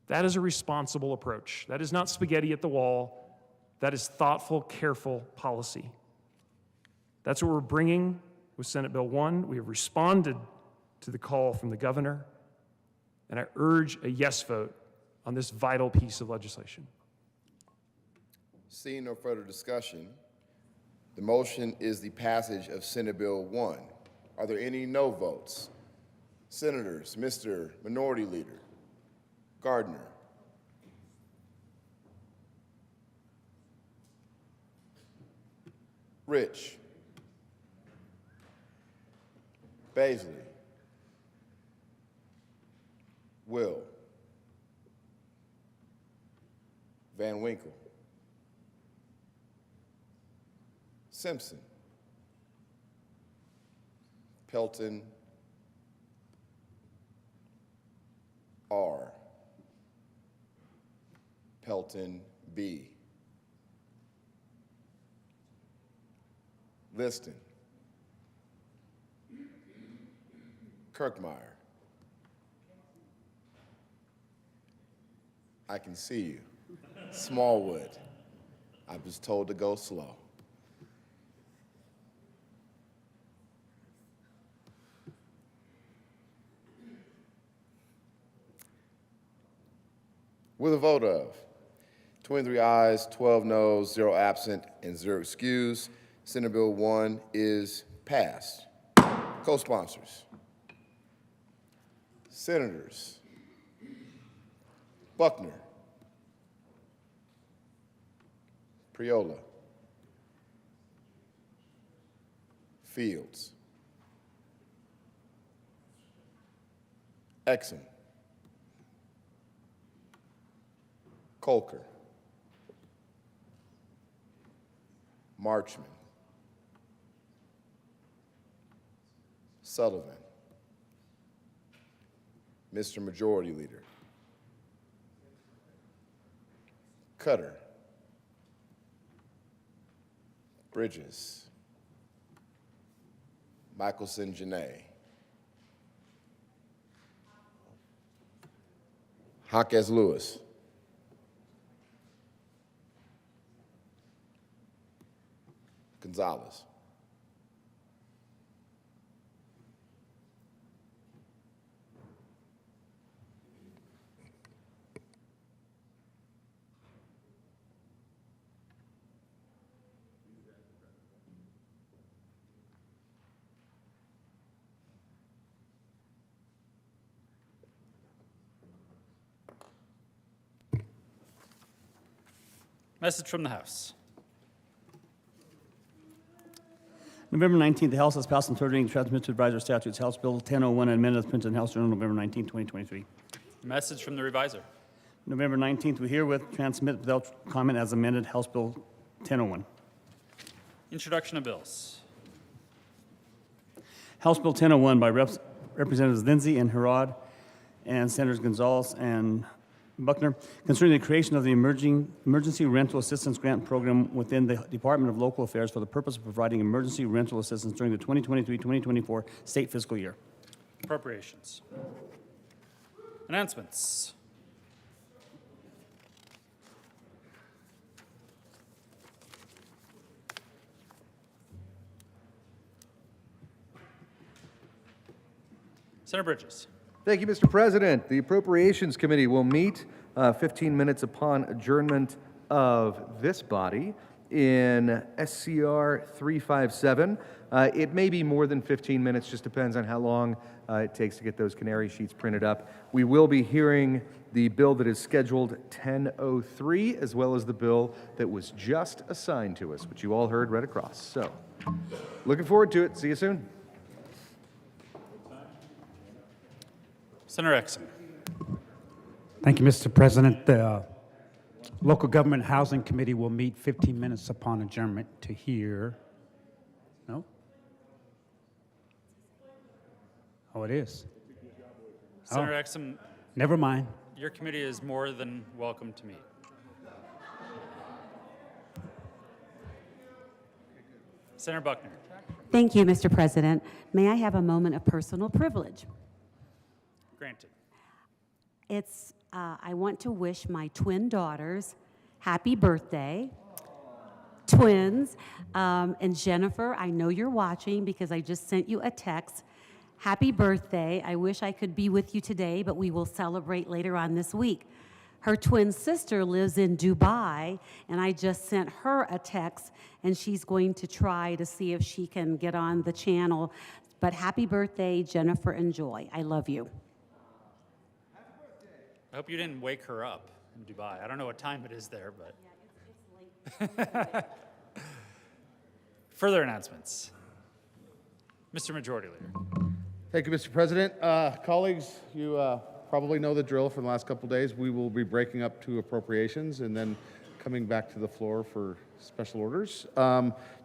That is a responsible approach. That is not spaghetti at the wall. That is thoughtful, careful policy. That's what we're bringing with Senate Bill 1. We have responded to the call from the governor, and I urge a yes vote on this vital piece of legislation. Seeing no further discussion, the motion is the passage of Senate Bill 1. Are there any no votes? Senators, Mr. Minority Leader Gardner, Rich, Baisley, Will, Van Winkle, Simpson, Pelton, R, Pelton, B, Liston, Kirkmeyer. I can see you. Smallwood. I was told to go slow. With a vote of 23 ayes, 12 noes, 0 absent, and 0 excused, Senate Bill 1 is passed. Co-sponsors. Senators Buckner, Priola, Fields, Exum, Colker, Marchman, Sullivan, Mr. Majority Leader, Cutter, Bridges, Michelson Janae, Jaquez Lewis, Gonzalez, Message from the House. November 19th, the House has passed on third reading transmitted to advisory statutes, House Bill 1001, and amended as printed in House Journal, November 19, 2023. Message from the reviser. November 19th, we herewith transmit without comment as amended House Bill 1001. Introduction of bills. House Bill 1001 by Representatives Lindsay and Herod and Senators Gonzalez and Buckner concerning the creation of the Emergency Rental Assistance Grant Program within the Department of Local Affairs for the purpose of providing emergency rental assistance during the 2023-2024 state fiscal year. Appropriations. Announcements. Senator Bridges. Thank you, Mr. President. The Appropriations Committee will meet 15 minutes upon adjournment of this body in SCR 357. It may be more than 15 minutes, just depends on how long it takes to get those canary sheets printed up. We will be hearing the bill that is scheduled 1003, as well as the bill that was just assigned to us, which you all heard read across. So, looking forward to it. See you soon. Senator Exum. Thank you, Mr. President. The Local Government Housing Committee will meet 15 minutes upon adjournment to hear. No? Oh, it is. Senator Exum, Never mind. your committee is more than welcome to meet. Senator Buckner. Thank you, Mr. President. May I have a moment of personal privilege? Granted. I want to wish my twin daughters happy birthday. Twins. And Jennifer, I know you're watching because I just sent you a text. Happy birthday. I wish I could be with you today, but we will celebrate later on this week. Her twin sister lives in Dubai, and I just sent her a text, and she's going to try to see if she can get on the channel. But happy birthday, Jennifer and Joy. I love you. I hope you didn't wake her up in Dubai. I don't know what time it is there, but. Yeah, it's late. Further announcements. Mr. Majority Leader. Thank you, Mr. President. Colleagues, you probably know the drill from the last couple of days. We will be breaking up to appropriations and then coming back to the floor for special orders.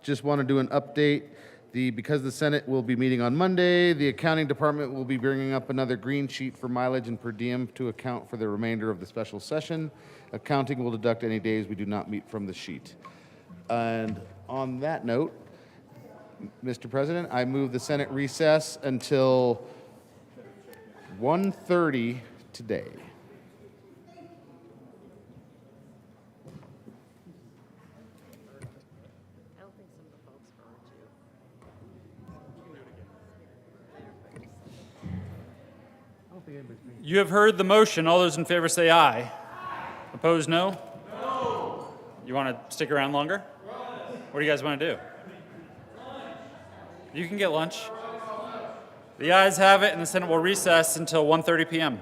Just want to do an update. Because the Senate will be meeting on Monday, the accounting department will be bringing up another green sheet for mileage and per diem to account for the remainder of the special session. Accounting will deduct any days we do not meet from the sheet. And on that note, Mr. President, I move the Senate recess until 1:30 today. You have heard the motion. All those in favor say aye. Opposed, no? No. You want to stick around longer? What do you guys want to do? You can get lunch. The ayes have it, and the Senate will recess until 1:30 p.m.